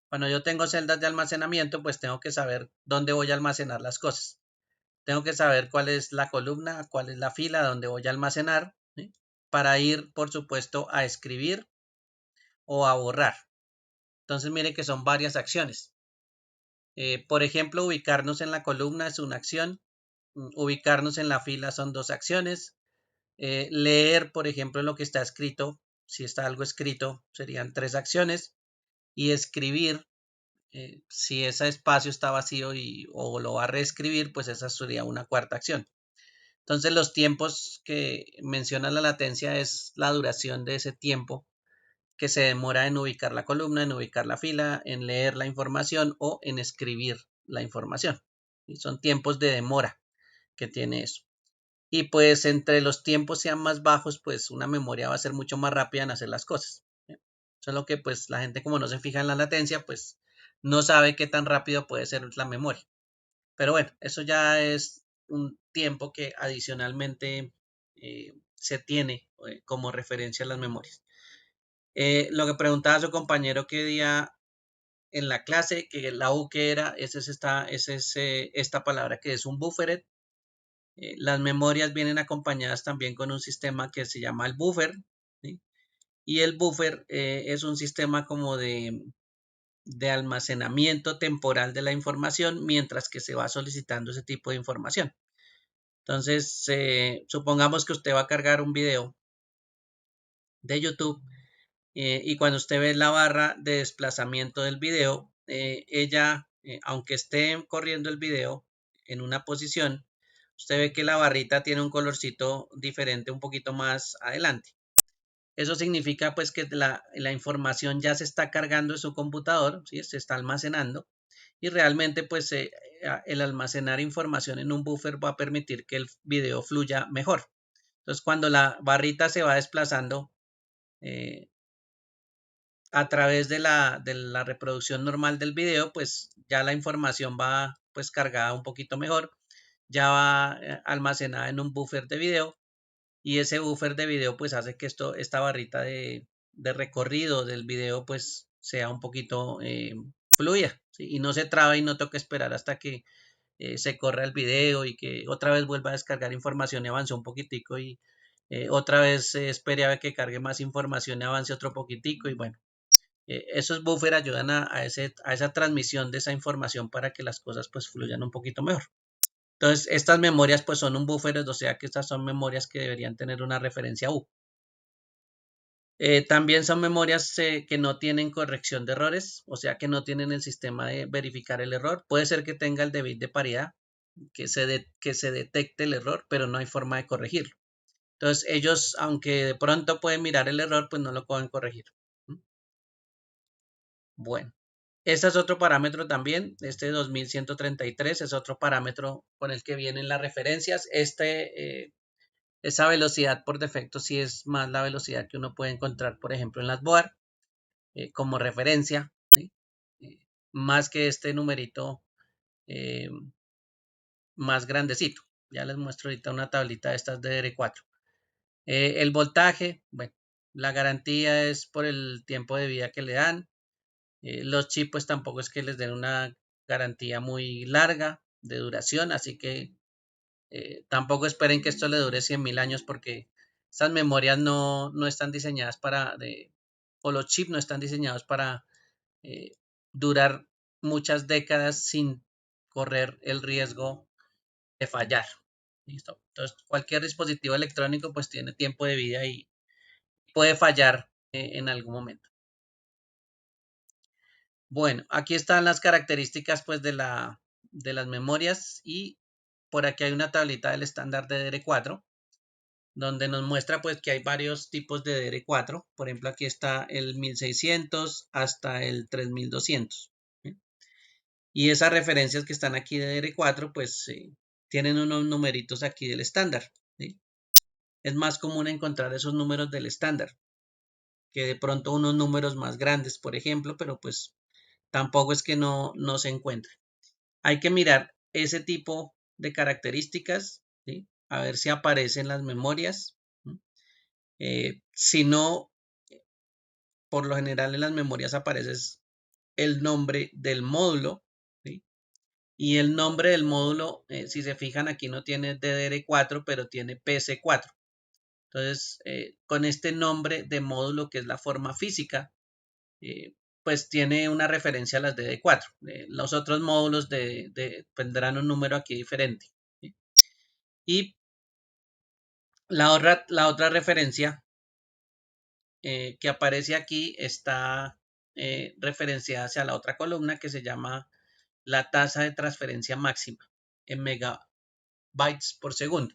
Cuando yo tengo celdas de almacenamiento, pues tengo que saber dónde voy a almacenar las cosas. Tengo que saber cuál es la columna, cuál es la fila donde voy a almacenar, ¿sí? Para ir, por supuesto, a escribir o a borrar. Entonces, mire que son varias acciones. Por ejemplo, ubicarnos en la columna es una acción. Ubicarnos en la fila son dos acciones. Leer, por ejemplo, lo que está escrito, si está algo escrito, serían tres acciones. Y escribir, si ese espacio está vacío o lo va a reescribir, pues esa sería una cuarta acción. Entonces, los tiempos que menciona la latencia es la duración de ese tiempo que se demora en ubicar la columna, en ubicar la fila, en leer la información o en escribir la información. Y son tiempos de demora que tiene eso. Y pues entre los tiempos sean más bajos, pues una memoria va a ser mucho más rápida en hacer las cosas. Solo que pues la gente, como no se fija en la latencia, pues no sabe qué tan rápido puede ser la memoria. Pero bueno, eso ya es un tiempo que adicionalmente se tiene como referencia a las memorias. Lo que preguntaba su compañero qué día en la clase, que la U que era, esta palabra que es un buffer. Las memorias vienen acompañadas también con un sistema que se llama el buffer, ¿sí? Y el buffer es un sistema como de almacenamiento temporal de la información mientras que se va solicitando ese tipo de información. Entonces, supongamos que usted va a cargar un video de YouTube, y cuando usted ve la barra de desplazamiento del video, ella, aunque esté corriendo el video en una posición, usted ve que la barrita tiene un colorcito diferente un poquito más adelante. Eso significa pues que la información ya se está cargando en su computador, ¿sí? Se está almacenando, y realmente pues el almacenar información en un buffer va a permitir que el video fluya mejor. Entonces, cuando la barrita se va desplazando eh, a través de la reproducción normal del video, pues ya la información va pues cargada un poquito mejor, ya va almacenada en un buffer de video, y ese buffer de video pues hace que esta barrita de recorrido del video pues sea un poquito fluida, ¿sí? Y no se traba y no toca esperar hasta que se corra el video y que otra vez vuelva a descargar información y avance un poquitico, y otra vez espere a ver que cargue más información y avance otro poquitico, y bueno, esos buffers ayudan a esa transmisión de esa información para que las cosas pues fluyan un poquito mejor. Entonces, estas memorias pues son un buffer, o sea que estas son memorias que deberían tener una referencia U. También son memorias que no tienen corrección de errores, o sea que no tienen el sistema de verificar el error. Puede ser que tenga el de bit de paridad, que se detecte el error, pero no hay forma de corregirlo. Entonces, ellos, aunque de pronto pueden mirar el error, pues no lo pueden corregir. Bueno. Este es otro parámetro también, este 2133 es otro parámetro con el que vienen las referencias. Esa velocidad por defecto sí es más la velocidad que uno puede encontrar, por ejemplo, en las board como referencia, ¿sí? Más que este numerito eh, más grandecito. Ya les muestro ahorita una tablita de estas de DR4. El voltaje, bueno, la garantía es por el tiempo de vida que le dan. Los chips pues tampoco es que les den una garantía muy larga de duración, así que tampoco esperen que esto le dure 100.000 años, porque estas memorias no están diseñadas o los chips no están diseñados para eh, durar muchas décadas sin correr el riesgo de fallar. ¿Listo? Entonces, cualquier dispositivo electrónico pues tiene tiempo de vida y puede fallar en algún momento. Bueno, aquí están las características pues de las memorias y por aquí hay una tablita del estándar de DDR4 donde nos muestra pues que hay varios tipos de DDR4. Por ejemplo, aquí está el 1600 hasta el 3200. ¿Sí? Y esas referencias que están aquí de DDR4 pues tienen unos numeritos aquí del estándar. ¿Sí? Es más común encontrar esos números del estándar que de pronto unos números más grandes, por ejemplo, pero pues tampoco es que no se encuentre. Hay que mirar ese tipo de características, ¿sí? A ver si aparecen las memorias. Si no, por lo general en las memorias aparece el nombre del módulo, ¿sí? Y el nombre del módulo, si se fijan aquí no tiene DDR4, pero tiene PC4. Entonces, con este nombre de módulo que es la forma física, pues tiene una referencia a las DD4. Los otros módulos tendrán un número aquí diferente. ¿Sí? Y la otra referencia que aparece aquí está referenciada hacia la otra columna que se llama la tasa de transferencia máxima en megabytes por segundo.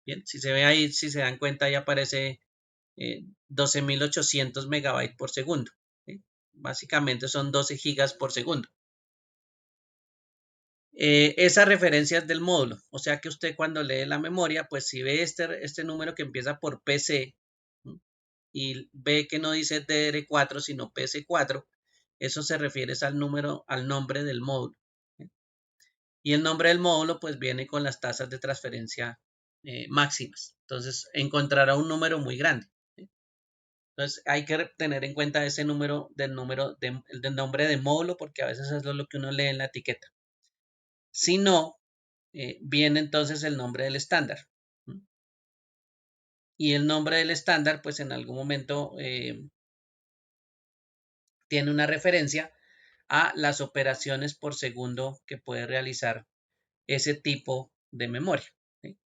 Bien, si se ve ahí, si se dan cuenta, ahí aparece 12.800 megabytes por segundo. ¿Sí? Básicamente son 12 gigas por segundo. Esa referencia es del módulo, o sea que usted cuando lee la memoria, pues si ve este número que empieza por PC y ve que no dice DDR4 sino PC4, eso se refiere al nombre del módulo. ¿Sí? Y el nombre del módulo pues viene con las tasas de transferencia máximas. Entonces encontrará un número muy grande. ¿Sí? Entonces hay que tener en cuenta ese número del nombre de módulo porque a veces es lo que uno lee en la etiqueta. Si no, viene entonces el nombre del estándar. Y el nombre del estándar, pues en algún momento tiene una referencia a las operaciones por segundo que puede realizar ese tipo de memoria. ¿Sí?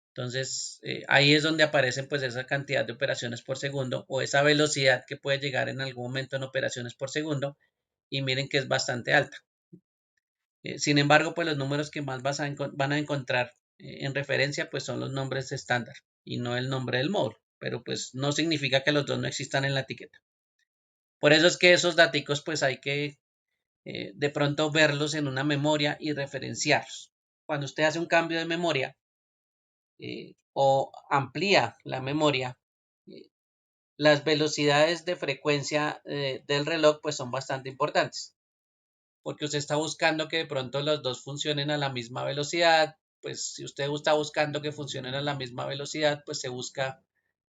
Entonces, ahí es donde aparecen pues esa cantidad de operaciones por segundo o esa velocidad que puede llegar en algún momento en operaciones por segundo y miren que es bastante alta. Sin embargo, pues los números que más van a encontrar en referencia pues son los nombres estándar y no el nombre del módulo, pero pues no significa que los dos no existan en la etiqueta. Por eso es que esos datos pues hay que de pronto verlos en una memoria y referenciarlos. Cuando usted hace un cambio de memoria o amplía la memoria, eh, las velocidades de frecuencia del reloj pues son bastante importantes porque usted está buscando que de pronto los dos funcionen a la misma velocidad, pues si usted está buscando que funcionen a la misma velocidad, pues se busca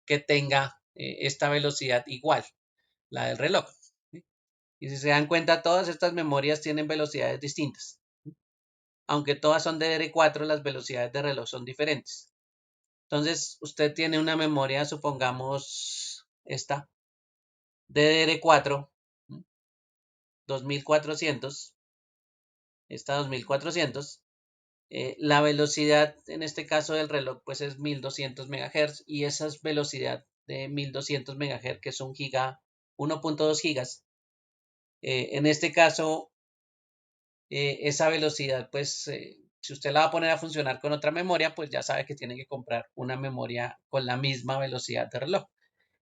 que tenga esta velocidad igual, la del reloj. ¿Sí? Y si se dan cuenta, todas estas memorias tienen velocidades distintas. Aunque todas son DDR4, las velocidades de reloj son diferentes. Entonces, usted tiene una memoria, supongamos esta, DDR4, 2400, esta 2400. La velocidad en este caso del reloj pues es 1200 MHz y esa velocidad de 1200 MHz que es 1.2 gigas. En este caso esa velocidad pues si usted la va a poner a funcionar con otra memoria pues ya sabe que tiene que comprar una memoria con la misma velocidad de reloj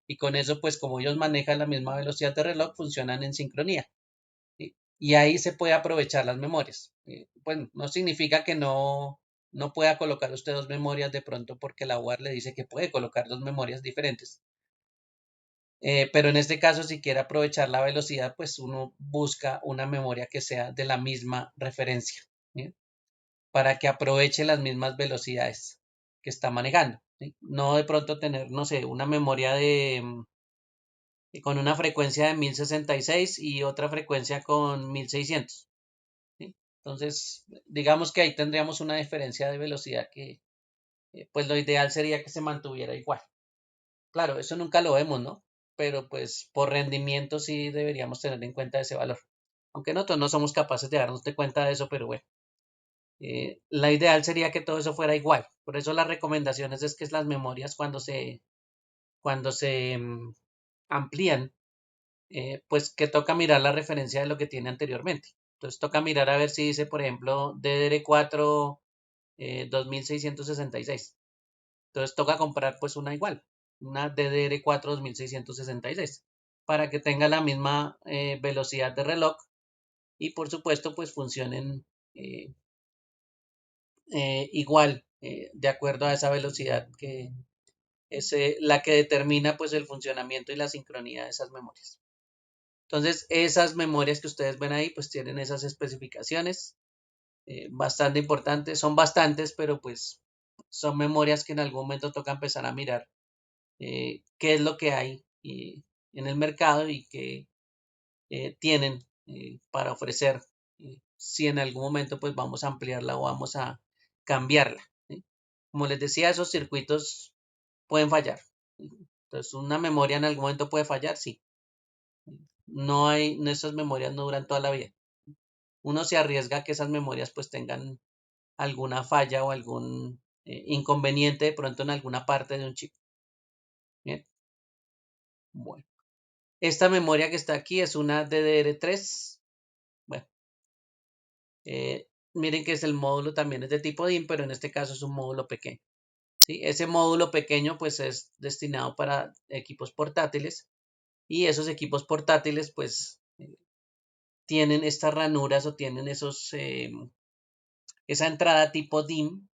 y con eso pues como ellos manejan la misma velocidad de reloj funcionan en sincronía. ¿Sí? Y ahí se puede aprovechar las memorias. Bueno, no significa que no pueda colocar usted dos memorias de pronto porque la UAR le dice que puede colocar dos memorias diferentes. Pero en este caso, si quiere aprovechar la velocidad, pues uno busca una memoria que sea de la misma referencia, ¿sí? Para que aproveche las mismas velocidades que está manejando. ¿Sí? No de pronto tener, no sé, una memoria con una frecuencia de 1066 y otra frecuencia con 1600. ¿Sí? Entonces, digamos que ahí tendríamos una diferencia de velocidad que, pues lo ideal sería que se mantuviera igual. Claro, eso nunca lo vemos, ¿no? Pero pues por rendimiento sí deberíamos tener en cuenta ese valor. Aunque nosotros no somos capaces de darnos de cuenta de eso, pero bueno, la ideal sería que todo eso fuera igual. Por eso las recomendaciones es que las memorias cuando se amplían, pues que toca mirar la referencia de lo que tiene anteriormente. Entonces toca mirar a ver si dice, por ejemplo, DDR4 2666. Entonces toca comprar pues una igual, una DDR4 2666, para que tenga la misma velocidad de reloj y por supuesto pues funcionen eh, igual, de acuerdo a esa velocidad que es la que determina pues el funcionamiento y la sincronía de esas memorias. Entonces esas memorias que ustedes ven ahí pues tienen esas especificaciones bastante importantes, son bastantes, pero pues son memorias que en algún momento toca empezar a mirar qué es lo que hay en el mercado y qué tienen para ofrecer, si en algún momento pues vamos a ampliarla o vamos a cambiarla. ¿Sí? Como les decía, esos circuitos pueden fallar. Entonces, una memoria en algún momento puede fallar, sí. No hay, esas memorias no duran toda la vida. Uno se arriesga a que esas memorias pues tengan alguna falla o algún inconveniente de pronto en alguna parte de un chip. Bien, bueno. Esta memoria que está aquí es una DDR3. Bueno, miren que es el módulo también es de tipo DIMM, pero en este caso es un módulo pequeño. ¿Sí? Ese módulo pequeño pues es destinado para equipos portátiles y esos equipos portátiles pues tienen estas ranuras o tienen esa entrada tipo DIMM,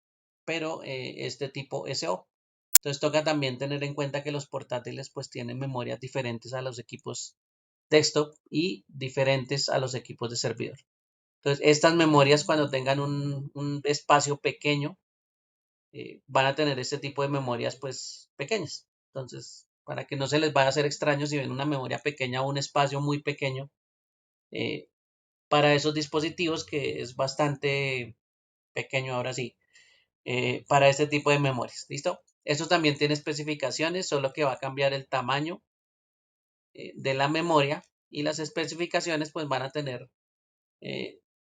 pero es de tipo SO. Entonces toca también tener en cuenta que los portátiles pues tienen memorias diferentes a los equipos desktop y diferentes a los equipos de servidor. Entonces estas memorias cuando tengan un espacio pequeño van a tener este tipo de memorias pues pequeñas. Entonces para que no se les vaya a hacer extraño si ven una memoria pequeña o un espacio muy pequeño eh, para esos dispositivos que es bastante pequeño ahora sí para este tipo de memorias. ¿Listo? Esto también tiene especificaciones, solo que va a cambiar el tamaño de la memoria y las especificaciones pues van a tener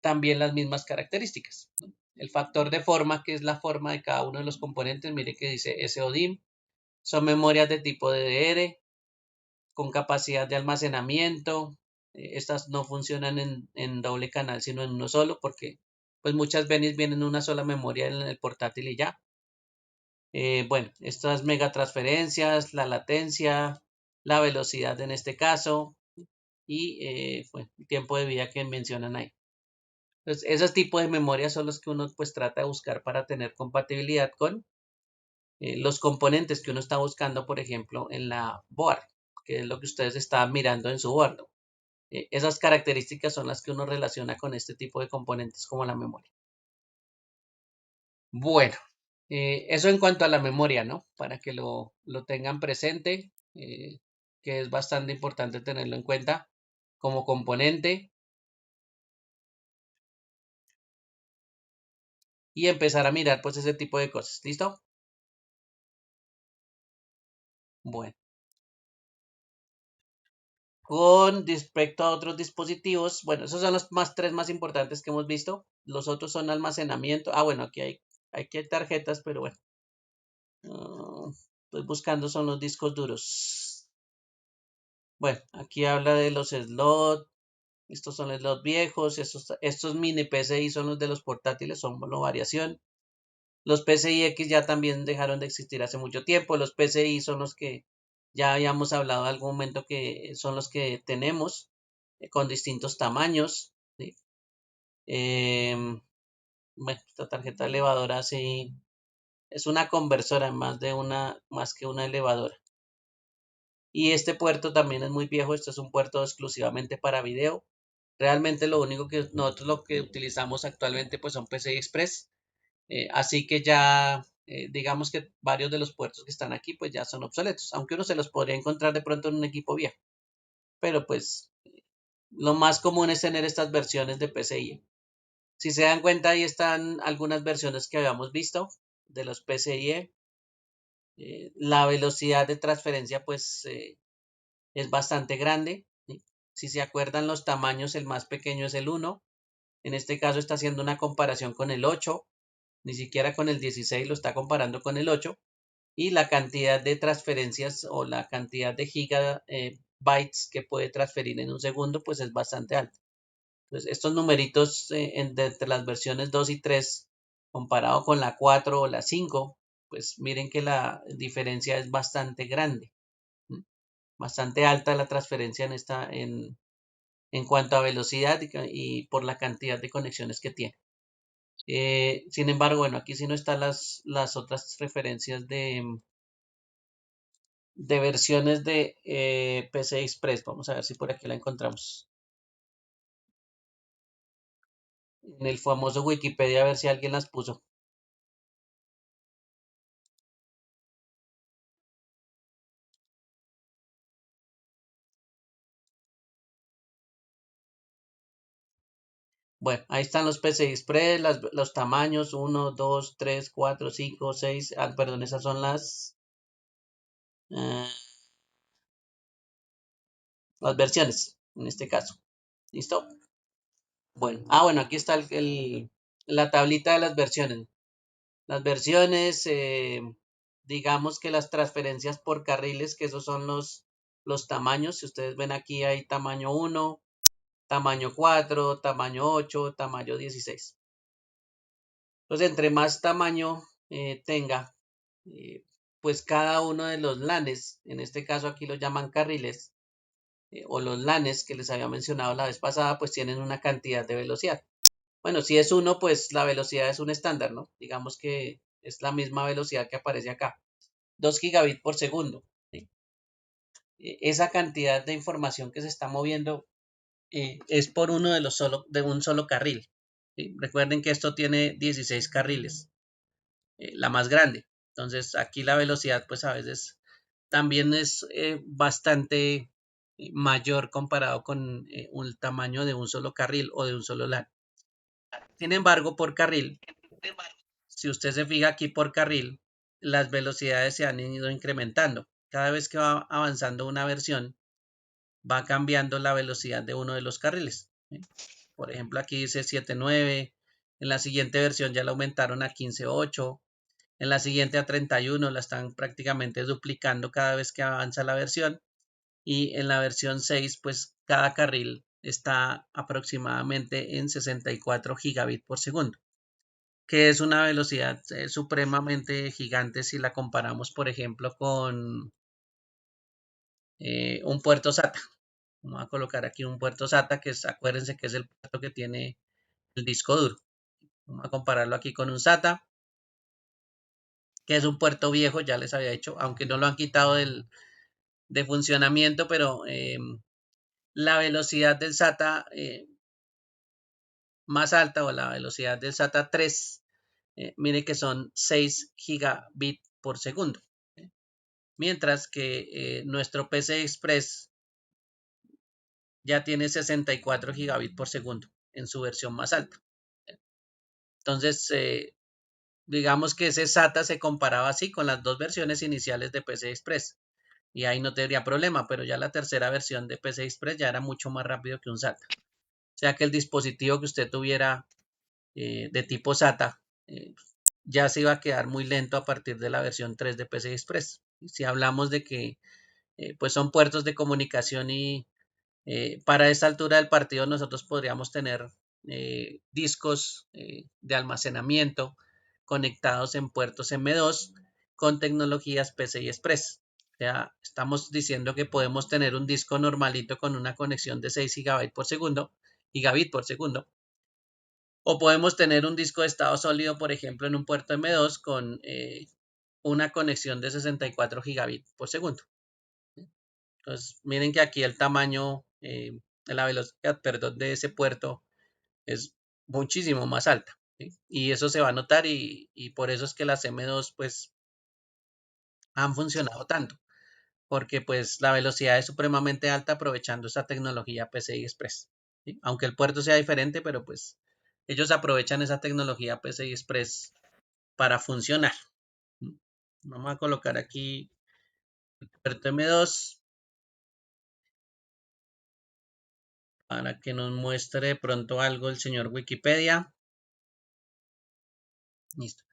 también las mismas características. ¿No? El factor de forma, que es la forma de cada uno de los componentes, mire que dice SODIMM, son memorias de tipo DDR con capacidad de almacenamiento. Estas no funcionan en doble canal, sino en uno solo, porque pues muchas veces vienen una sola memoria en el portátil y ya. Bueno, estas megatransferencias, la latencia, la velocidad en este caso y bueno, el tiempo de vida que mencionan ahí. Entonces, esos tipos de memorias son los que uno pues trata de buscar para tener compatibilidad con los componentes que uno está buscando, por ejemplo, en la board, que es lo que ustedes estaban mirando en su board. Esas características son las que uno relaciona con este tipo de componentes como la memoria. Bueno, eso en cuanto a la memoria, ¿no? Para que lo tengan presente, que es bastante importante tenerlo en cuenta como componente y empezar a mirar pues ese tipo de cosas. ¿Listo? Bueno, con respecto a otros dispositivos, bueno, esos son los tres más importantes que hemos visto. Los otros son almacenamiento. Ah, bueno, aquí hay tarjetas, pero bueno. Estoy buscando son los discos duros. Bueno, aquí habla de los slots. Estos son los slots viejos. Estos mini PCI son los de los portátiles, son mono variación. Los PCI X ya también dejaron de existir hace mucho tiempo. Los PCI son los que ya habíamos hablado en algún momento que son los que tenemos con distintos tamaños. ¿Sí? Bueno, esta tarjeta elevadora sí es una conversora más que una elevadora. Y este puerto también es muy viejo. Este es un puerto exclusivamente para video. Realmente lo único que nosotros lo que utilizamos actualmente pues son PCI Express. Así que ya digamos que varios de los puertos que están aquí pues ya son obsoletos, aunque uno se los podría encontrar de pronto en un equipo viejo. Pero pues lo más común es tener estas versiones de PCIe. Si se dan cuenta ahí están algunas versiones que habíamos visto de los PCIe. La velocidad de transferencia pues es bastante grande. ¿Sí? Si se acuerdan los tamaños, el más pequeño es el 1. En este caso está haciendo una comparación con el 8. Ni siquiera con el 16 lo está comparando con el 8. Y la cantidad de transferencias o la cantidad de bytes que puede transferir en un segundo, pues es bastante alto. Entonces, estos numeritos entre las versiones 2 y 3, comparado con la 4 o la 5, pues miren que la diferencia es bastante grande, bastante alta la transferencia en cuanto a velocidad y por la cantidad de conexiones que tiene. Sin embargo, bueno, aquí sí no están las otras referencias de versiones de PCI Express. Vamos a ver si por aquí la encontramos. En el famoso Wikipedia, a ver si alguien las puso. Bueno, ahí están los PCI Express, los tamaños 1, 2, 3, 4, 5, 6. Perdón, esas son eh, las versiones, en este caso. ¿Listo? Bueno, bueno, aquí está la tablita de las versiones. Las versiones, digamos que las transferencias por carriles, que esos son los tamaños. Si ustedes ven aquí hay tamaño 1, tamaño 4, tamaño 8, tamaño 16. Entonces, entre más tamaño tenga, eh, pues cada uno de los LANes, en este caso aquí lo llaman carriles, o los LANes que les había mencionado la vez pasada, pues tienen una cantidad de velocidad. Bueno, si es uno, pues la velocidad es un estándar, ¿no? Digamos que es la misma velocidad que aparece acá, 2 gigabits por segundo. ¿Sí? Esa cantidad de información que se está moviendo es por uno de un solo carril. ¿Sí? Recuerden que esto tiene 16 carriles, la más grande. Entonces aquí la velocidad pues a veces también es bastante mayor comparado con el tamaño de un solo carril o de un solo LAN. Sin embargo, por carril, si usted se fija aquí por carril, las velocidades se han ido incrementando. Cada vez que va avanzando una versión, va cambiando la velocidad de uno de los carriles. Por ejemplo, aquí dice 7.9, en la siguiente versión ya la aumentaron a 15.8, en la siguiente a 31, la están prácticamente duplicando cada vez que avanza la versión, y en la versión 6, pues cada carril está aproximadamente en 64 gigabits por segundo, que es una velocidad supremamente gigante si la comparamos, por ejemplo, con un puerto SATA. Vamos a colocar aquí un puerto SATA, acuérdense que es el puerto que tiene el disco duro. Vamos a compararlo aquí con un SATA, que es un puerto viejo, ya les había dicho, aunque no lo han quitado de funcionamiento, pero la velocidad del SATA más alta, o la velocidad del SATA 3, mire que son 6 gigabits por segundo. Mientras que nuestro PCI Express ya tiene 64 gigabits por segundo en su versión más alta. Entonces, digamos que ese SATA se comparaba así con las dos versiones iniciales de PCI Express y ahí no tendría problema, pero ya la tercera versión de PCI Express ya era mucho más rápido que un SATA. O sea que el dispositivo que usted tuviera de tipo SATA ya se iba a quedar muy lento a partir de la versión 3 de PCI Express. Si hablamos de que pues son puertos de comunicación y para esta altura del partido nosotros podríamos tener discos de almacenamiento conectados en puertos M2 con tecnologías PCI Express. O sea, estamos diciendo que podemos tener un disco normalito con una conexión de 6 gigabit por segundo, o podemos tener un disco de estado sólido, por ejemplo, en un puerto M2 con una conexión de 64 gigabits por segundo. Entonces, miren que aquí el tamaño de la velocidad, perdón, de ese puerto es muchísimo más alta. ¿Sí? Y eso se va a notar y por eso es que las M2 pues han funcionado tanto, porque pues la velocidad es supremamente alta aprovechando esta tecnología PCI Express. ¿Sí? Aunque el puerto sea diferente, pero pues ellos aprovechan esa tecnología PCI Express para funcionar. Vamos a colocar aquí el puerto M2 para que nos muestre de pronto algo el señor Wikipedia. Listo.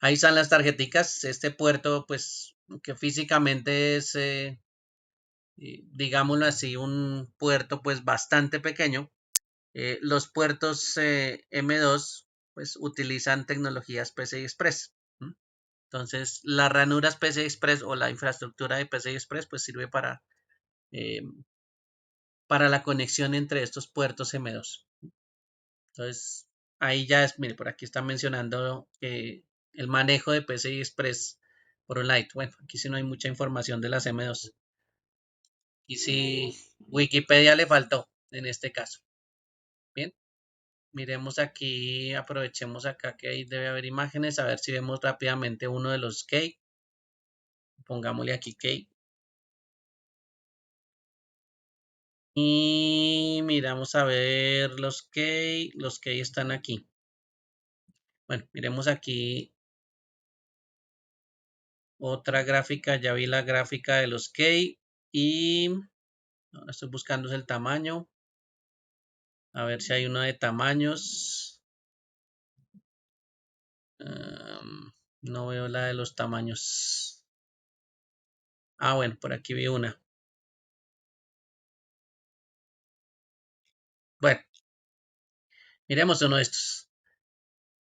Ahí están las tarjeticas. Este puerto, pues, que físicamente es digámoslo así, un puerto pues bastante pequeño. Los puertos M2 pues utilizan tecnologías PCI Express. Entonces, las ranuras PCI Express o la infraestructura de PCI Express pues sirve eh, para la conexión entre estos puertos M2. Entonces, ahí ya es, mire, por aquí están mencionando el manejo de PCI Express por un lado. Bueno, aquí sí no hay mucha información de las M2. Y sí, Wikipedia le faltó en este caso. Bien, miremos aquí, aprovechemos acá que ahí debe haber imágenes, a ver si vemos rápidamente uno de los key. Pongámosle aquí key. Y miramos a ver los key están aquí. Bueno, miremos aquí otra gráfica, ya vi la gráfica de los key y ahora estoy buscando el tamaño. A ver si hay uno de tamaños. No veo la de los tamaños. Ah, bueno, por aquí vi una. Bueno, miremos uno de estos.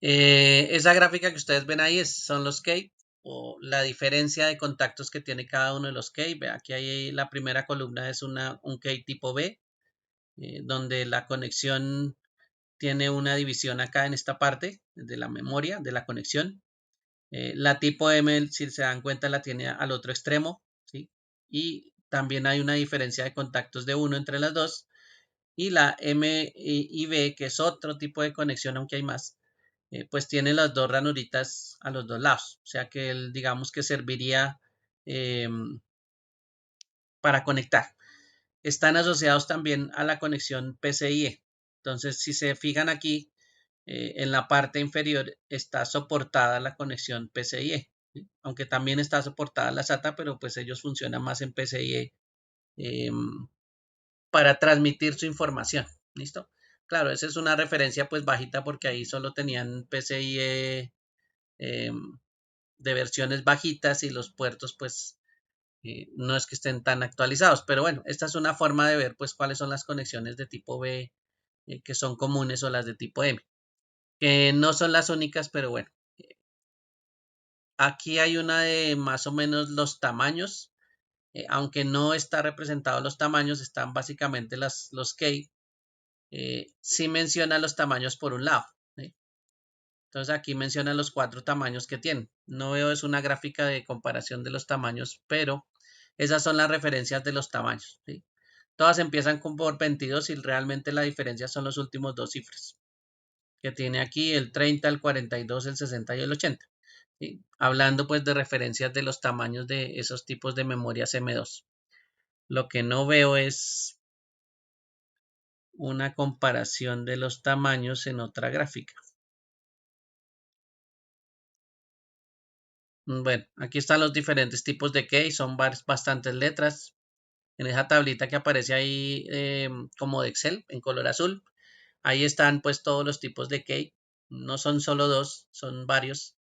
Esa gráfica que ustedes ven ahí son los key o la diferencia de contactos que tiene cada uno de los key. Ve, aquí hay la primera columna es un key tipo B, donde la conexión tiene una división acá en esta parte de la memoria de la conexión. La tipo M, si se dan cuenta, la tiene al otro extremo, ¿sí? Y también hay una diferencia de contactos de 1 entre las dos. Y la M y B, que es otro tipo de conexión, aunque hay más, pues tiene las dos ranuritas a los dos lados. O sea que él, digamos que serviría eh, para conectar. Están asociados también a la conexión PCIe. Entonces, si se fijan aquí, en la parte inferior está soportada la conexión PCIe, ¿sí? Aunque también está soportada la SATA, pero pues ellos funcionan más en PCIe para transmitir su información. ¿Listo? Claro, esa es una referencia pues bajita porque ahí solo tenían PCIe de versiones bajitas y los puertos pues no es que estén tan actualizados, pero bueno, esta es una forma de ver pues cuáles son las conexiones de tipo B que son comunes o las de tipo M, que no son las únicas, pero bueno, aquí hay una de más o menos los tamaños, aunque no está representado los tamaños, están básicamente los key, sí menciona los tamaños por un lado, ¿sí? Entonces aquí menciona los 4 tamaños que tienen. No veo es una gráfica de comparación de los tamaños, pero esas son las referencias de los tamaños, ¿sí? Todas empiezan por 22 y realmente la diferencia son los últimos dos cifras, que tiene aquí el 30, el 42, el 60 y el 80. ¿Sí? Hablando pues de referencias de los tamaños de esos tipos de memorias M2. Lo que no veo es una comparación de los tamaños en otra gráfica. Bueno, aquí están los diferentes tipos de key, son bastantes letras. En esa tablita que aparece ahí como de Excel en color azul, ahí están pues todos los tipos de key. No son solo dos, son varios.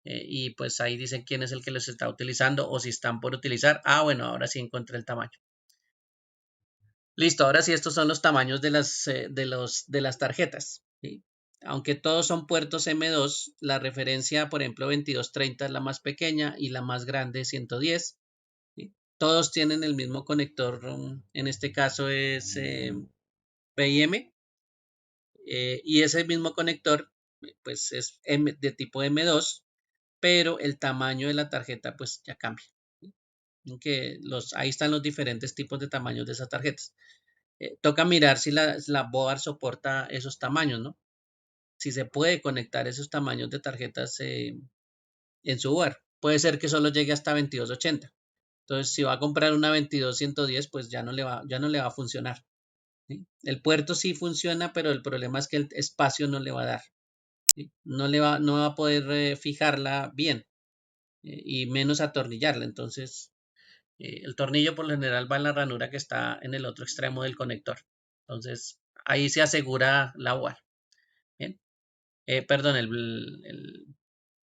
Y pues ahí dicen quién es el que los está utilizando o si están por utilizar. Ah, bueno, ahora sí encontré el tamaño. Listo, ahora sí estos son los tamaños de las tarjetas, ¿sí? Aunque todos son puertos M2, la referencia, por ejemplo, 2230 es la más pequeña y la más grande 110. ¿Sí? Todos tienen el mismo conector, en este caso es PIM, y ese mismo conector pues es de tipo M2, pero el tamaño de la tarjeta pues ya cambia. ¿Sí? Ahí están los diferentes tipos de tamaños de esas tarjetas. Toca mirar si la board soporta esos tamaños, ¿no? Si se puede conectar esos tamaños de tarjetas en su board. Puede ser que solo llegue hasta 2280. Entonces, si va a comprar una 22110, pues ya no le va a funcionar, ¿sí? El puerto sí funciona, pero el problema es que el espacio no le va a dar, ¿sí? No va a poder fijarla bien y menos atornillarla. Entonces, el tornillo por lo general va en la ranura que está en el otro extremo del conector. Entonces, ahí se asegura la UAR. Bien. Perdón,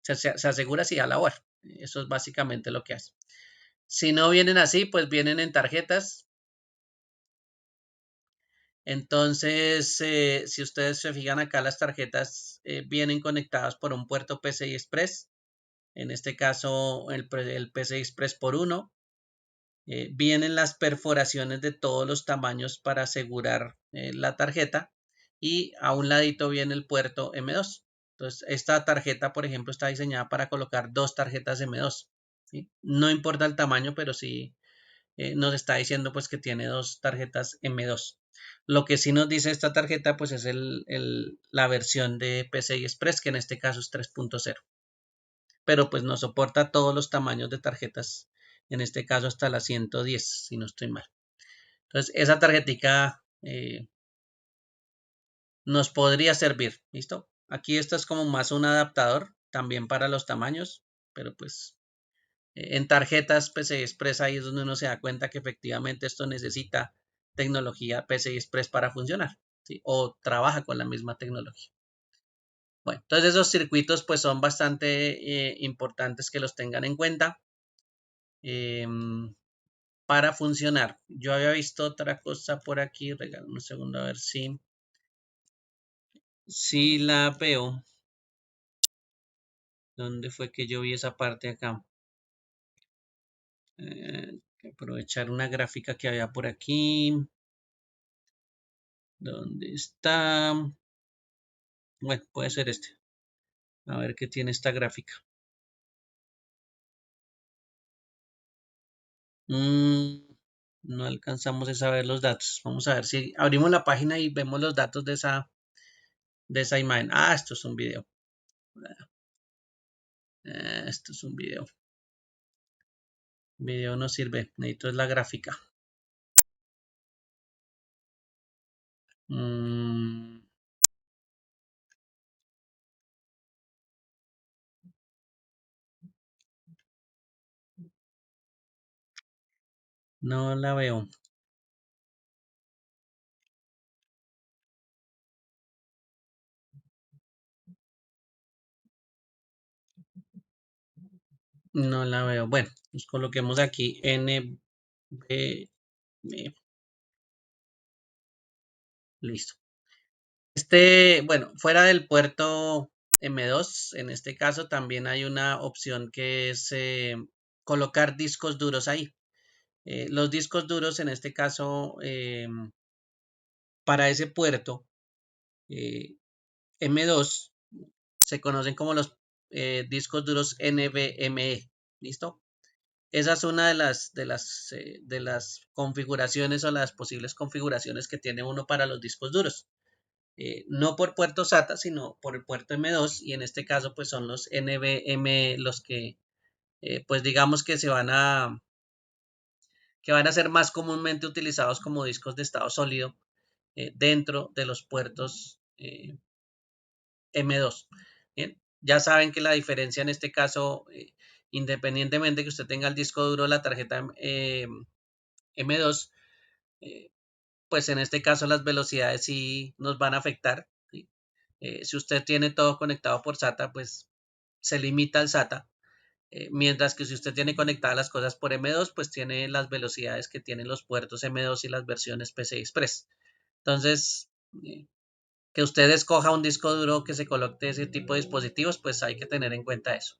se asegura si a la UAR. Eso es básicamente lo que hace. Si no vienen así, pues vienen en tarjetas. Entonces, si ustedes se fijan acá, las tarjetas vienen conectadas por un puerto PCI Express. En este caso, el PCI Express por 1. Vienen las perforaciones de todos los tamaños para asegurar la tarjeta. Y a un ladito viene el puerto M2. Entonces, esta tarjeta, por ejemplo, está diseñada para colocar 2 tarjetas M2. ¿Sí? No importa el tamaño, pero sí nos está diciendo pues que tiene 2 tarjetas M2. Lo que sí nos dice esta tarjeta pues es la versión de PCI Express, que en este caso es 3.0. Pero pues nos soporta todos los tamaños de tarjetas, en este caso hasta la 110, si no estoy mal. Entonces esa tarjetica nos podría servir, ¿listo? Aquí esto es como más un adaptador también para los tamaños, pero pues en tarjetas PCI Express ahí es donde uno se da cuenta que efectivamente esto necesita tecnología PCI Express para funcionar, ¿sí? O trabaja con la misma tecnología. Bueno, entonces esos circuitos pues son bastante importantes que los tengan en cuenta para funcionar. Yo había visto otra cosa por aquí, regálame un segundo a ver si la veo. ¿Dónde fue que yo vi esa parte acá? Aprovechar una gráfica que había por aquí. ¿Dónde está? Bueno, puede ser este. A ver qué tiene esta gráfica. No alcanzamos a saber los datos. Vamos a ver si abrimos la página y vemos los datos de esa imagen. Ah, esto es un video. Esto es un video. Video no sirve. Necesito es la gráfica. Mm, no la veo. No la veo. Bueno, nos coloquemos aquí NVMe. Listo. Bueno, fuera del puerto M2, en este caso también hay una opción que es colocar discos duros ahí. Los discos duros, en este caso, para ese puerto M2, se conocen como los discos duros NVMe. ¿Listo? Esa es una de las configuraciones o las posibles configuraciones que tiene uno para los discos duros. No por puerto SATA, sino por el puerto M2, y en este caso pues son los NVMe los que pues digamos que van a ser más comúnmente utilizados como discos de estado sólido dentro de los puertos M2. Bien, ya saben que la diferencia en este caso, independientemente que usted tenga el disco duro, la tarjeta M2, pues en este caso las velocidades sí nos van a afectar. ¿Sí? Si usted tiene todo conectado por SATA, pues se limita al SATA. Mientras que si usted tiene conectadas las cosas por M2, pues tiene las velocidades que tienen los puertos M2 y las versiones PCI Express. Entonces, que usted escoja un disco duro que se coloque ese tipo de dispositivos, pues hay que tener en cuenta eso.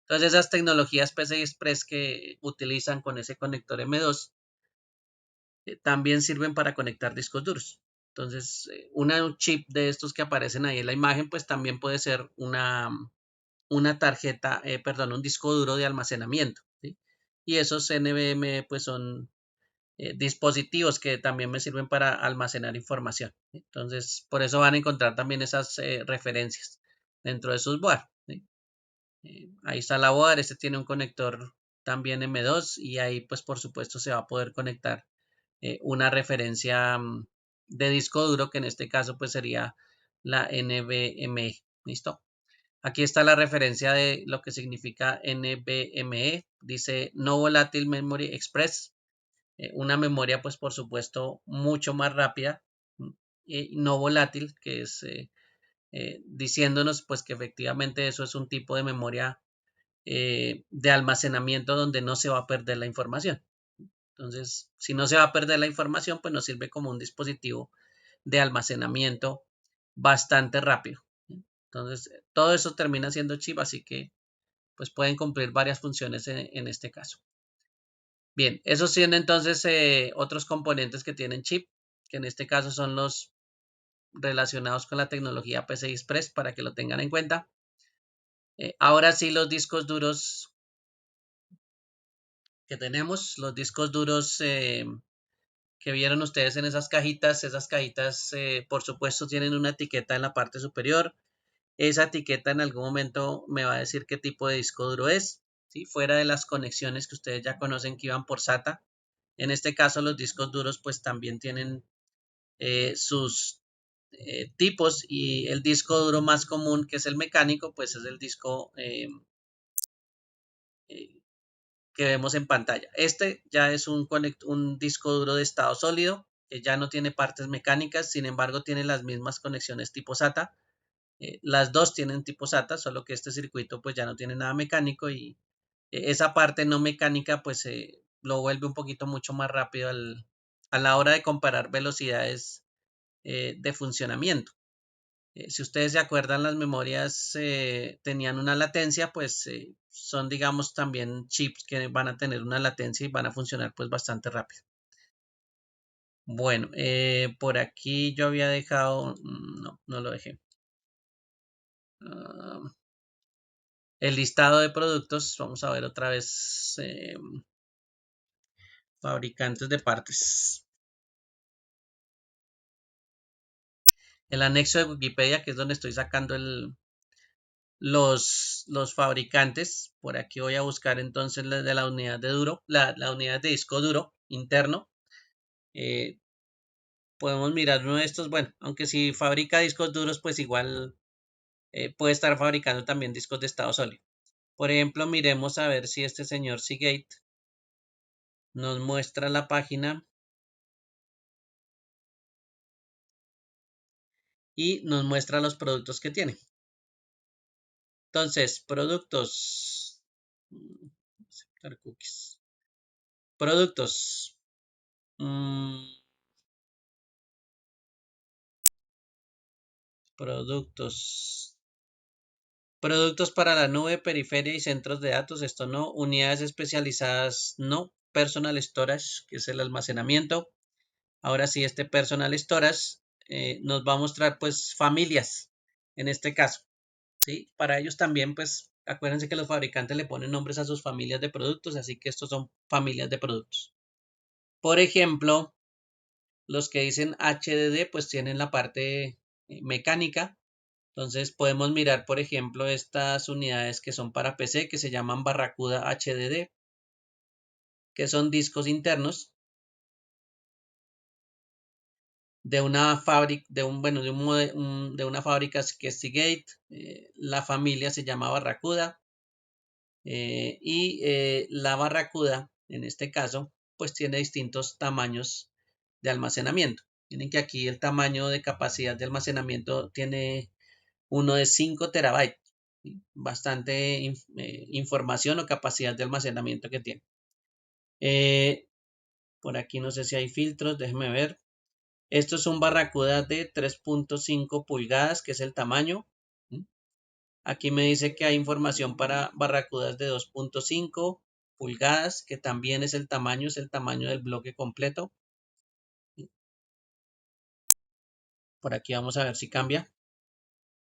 Entonces, esas tecnologías PCI Express que utilizan con ese conector M2 también sirven para conectar discos duros. Entonces, un chip de estos que aparecen ahí en la imagen, pues también puede ser una tarjeta, perdón, un disco duro de almacenamiento. ¿Sí? Y esos NVMe pues son dispositivos que también me sirven para almacenar información. ¿Sí? Entonces, por eso van a encontrar también esas referencias dentro de sus board. ¿Sí? Ahí está la board, este tiene un conector también M2 y ahí pues por supuesto se va a poder conectar una referencia de disco duro que en este caso pues sería la NVMe. ¿Listo? Aquí está la referencia de lo que significa NVMe. Dice No Volatile Memory Express. Una memoria, pues por supuesto, mucho más rápida. No volátil, que es diciéndonos pues que efectivamente eso es un tipo de memoria de almacenamiento donde no se va a perder la información. Entonces, si no se va a perder la información, pues nos sirve como un dispositivo de almacenamiento bastante rápido. Entonces, todo eso termina siendo chip, así que pues pueden cumplir varias funciones en este caso. Bien, esos tienen entonces otros componentes que tienen chip, que en este caso son los relacionados con la tecnología PCI Express para que lo tengan en cuenta. Ahora sí, los discos duros que tenemos, los discos duros que vieron ustedes en esas cajitas por supuesto tienen una etiqueta en la parte superior. Esa etiqueta en algún momento me va a decir qué tipo de disco duro es, ¿sí? Fuera de las conexiones que ustedes ya conocen que iban por SATA. En este caso los discos duros pues también tienen sus tipos, y el disco duro más común, que es el mecánico, pues es el disco eh, que vemos en pantalla. Este ya es un disco duro de estado sólido, que ya no tiene partes mecánicas, sin embargo tiene las mismas conexiones tipo SATA. Las dos tienen tipo SATA, solo que este circuito pues ya no tiene nada mecánico, y esa parte no mecánica pues lo vuelve un poquito mucho más rápido a la hora de comparar velocidades de funcionamiento. Si ustedes se acuerdan, las memorias tenían una latencia, pues son, digamos, también chips que van a tener una latencia y van a funcionar pues bastante rápido. Bueno, por aquí yo había dejado, no lo dejé. El listado de productos, vamos a ver otra vez, fabricantes de partes. El anexo de Wikipedia, que es donde estoy sacando los fabricantes. Por aquí voy a buscar entonces de la unidad de duro, la unidad de disco duro interno. Eh, Podemos mirar uno de estos. Bueno, aunque si fabrica discos duros, pues igual puede estar fabricando también discos de estado sólido. Por ejemplo, miremos a ver si este señor Seagate nos muestra la página y nos muestra los productos que tiene. Entonces, productos. Aceptar cookies. Productos. Productos. Productos para la nube, periferia y centros de datos. Esto no. Unidades especializadas no. Personal storage, que es el almacenamiento. Ahora sí, este personal storage nos va a mostrar pues familias en este caso. ¿Sí? Para ellos también, pues acuérdense que los fabricantes le ponen nombres a sus familias de productos, así que estos son familias de productos. Por ejemplo, los que dicen HDD pues tienen la parte mecánica. Entonces podemos mirar, por ejemplo, estas unidades que son para PC, que se llaman Barracuda HDD, que son discos internos de una fábrica, de una fábrica que es Seagate. La familia se llama Barracuda. Y la Barracuda, en este caso, pues tiene distintos tamaños de almacenamiento. Miren que aquí el tamaño de capacidad de almacenamiento tiene uno de 5 terabytes. ¿Sí? Bastante información o capacidad de almacenamiento que tiene. Por aquí no sé si hay filtros, déjenme ver. Esto es un Barracuda de 3.5 pulgadas, que es el tamaño. ¿Sí? Aquí me dice que hay información para Barracudas de 2.5 pulgadas, que también es el tamaño del bloque completo. Por aquí vamos a ver si cambia.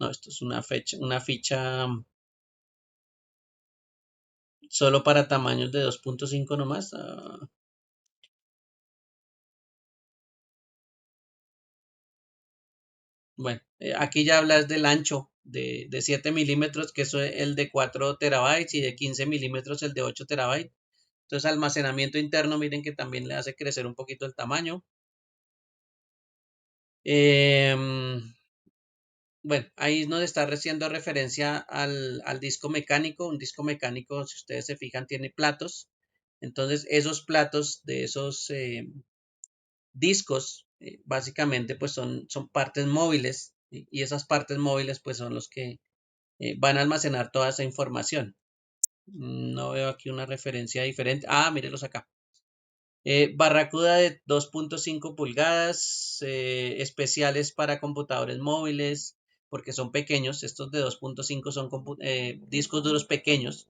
No, esto es una ficha solo para tamaños de 2.5 nomás. Bueno, aquí ya hablas del ancho de 7 milímetros, que es el de 4 terabytes, y de 15 milímetros el de 8 terabytes. Entonces, almacenamiento interno, miren que también le hace crecer un poquito el tamaño. Bueno, ahí nos está haciendo referencia al disco mecánico. Un disco mecánico, si ustedes se fijan, tiene platos. Entonces, esos platos de esos discos, básicamente, pues son partes móviles, y esas partes móviles, pues son los que van a almacenar toda esa información. No veo aquí una referencia diferente. Ah, mírenlos acá. Barracuda de 2.5 pulgadas, especiales para computadores móviles, porque son pequeños. Estos de 2.5 son discos duros pequeños.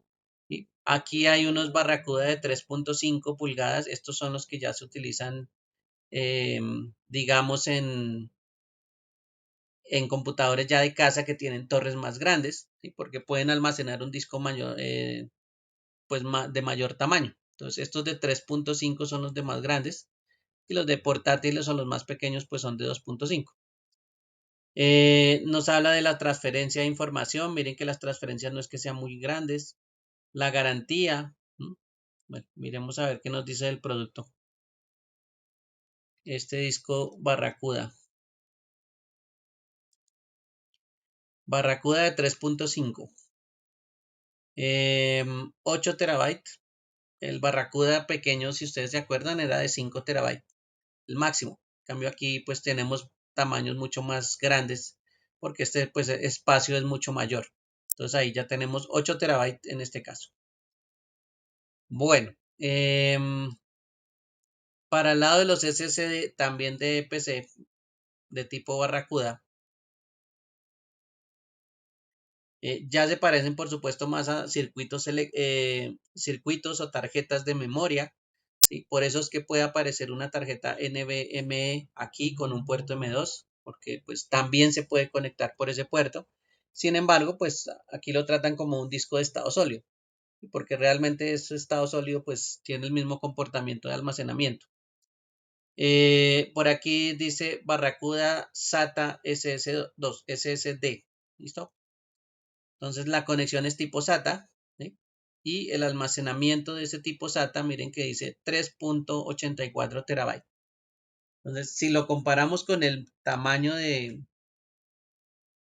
Y aquí hay unos Barracuda de 3.5 pulgadas. Estos son los que ya se utilizan, digamos, en computadores ya de casa que tienen torres más grandes, ¿sí? Porque pueden almacenar un disco mayor, pues de mayor tamaño. Entonces, estos de 3.5 son los de más grandes y los de portátiles o los más pequeños pues son de 2.5. Nos habla de la transferencia de información. Miren que las transferencias no es que sean muy grandes. La garantía. Bueno, miremos a ver qué nos dice del producto. Este disco Barracuda. Barracuda de 3.5. 8 terabytes. El Barracuda pequeño, si ustedes se acuerdan, era de 5 terabytes. El máximo. En cambio aquí pues tenemos tamaños mucho más grandes porque este pues espacio es mucho mayor. Entonces ahí ya tenemos 8 terabytes en este caso. Bueno, para el lado de los SSD también de PC de tipo Barracuda, ya se parecen por supuesto más a circuitos o tarjetas de memoria. ¿Sí? Por eso es que puede aparecer una tarjeta NVMe aquí con un puerto M2, porque pues también se puede conectar por ese puerto. Sin embargo, pues aquí lo tratan como un disco de estado sólido, porque realmente ese estado sólido pues tiene el mismo comportamiento de almacenamiento. Por aquí dice Barracuda SATA SS2, SSD. ¿Listo? Entonces la conexión es tipo SATA, ¿sí? Y el almacenamiento de ese tipo SATA, miren que dice 3.84 terabytes. Entonces, si lo comparamos con el tamaño de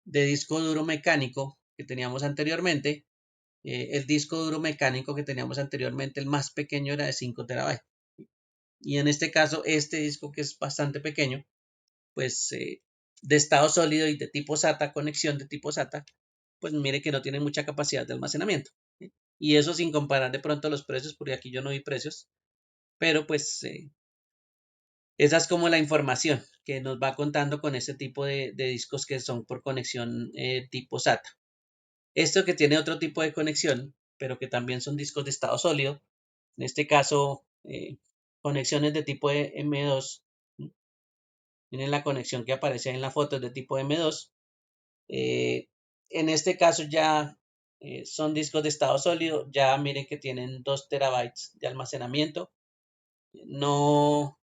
disco duro mecánico que teníamos anteriormente, el disco duro mecánico que teníamos anteriormente, el más pequeño era de 5 terabytes. Y en este caso, este disco que es bastante pequeño, pues de estado sólido y de tipo SATA, conexión de tipo SATA, pues mire que no tiene mucha capacidad de almacenamiento. ¿Sí? Y eso sin comparar de pronto los precios, porque aquí yo no vi precios, pero pues esa es como la información que nos va contando con este tipo de discos que son por conexión tipo SATA. Esto que tiene otro tipo de conexión, pero que también son discos de estado sólido, en este caso conexiones de tipo M2. Miren la conexión que aparece en la foto es de tipo M2. En este caso ya son discos de estado sólido, ya miren que tienen 2 terabytes de almacenamiento. No,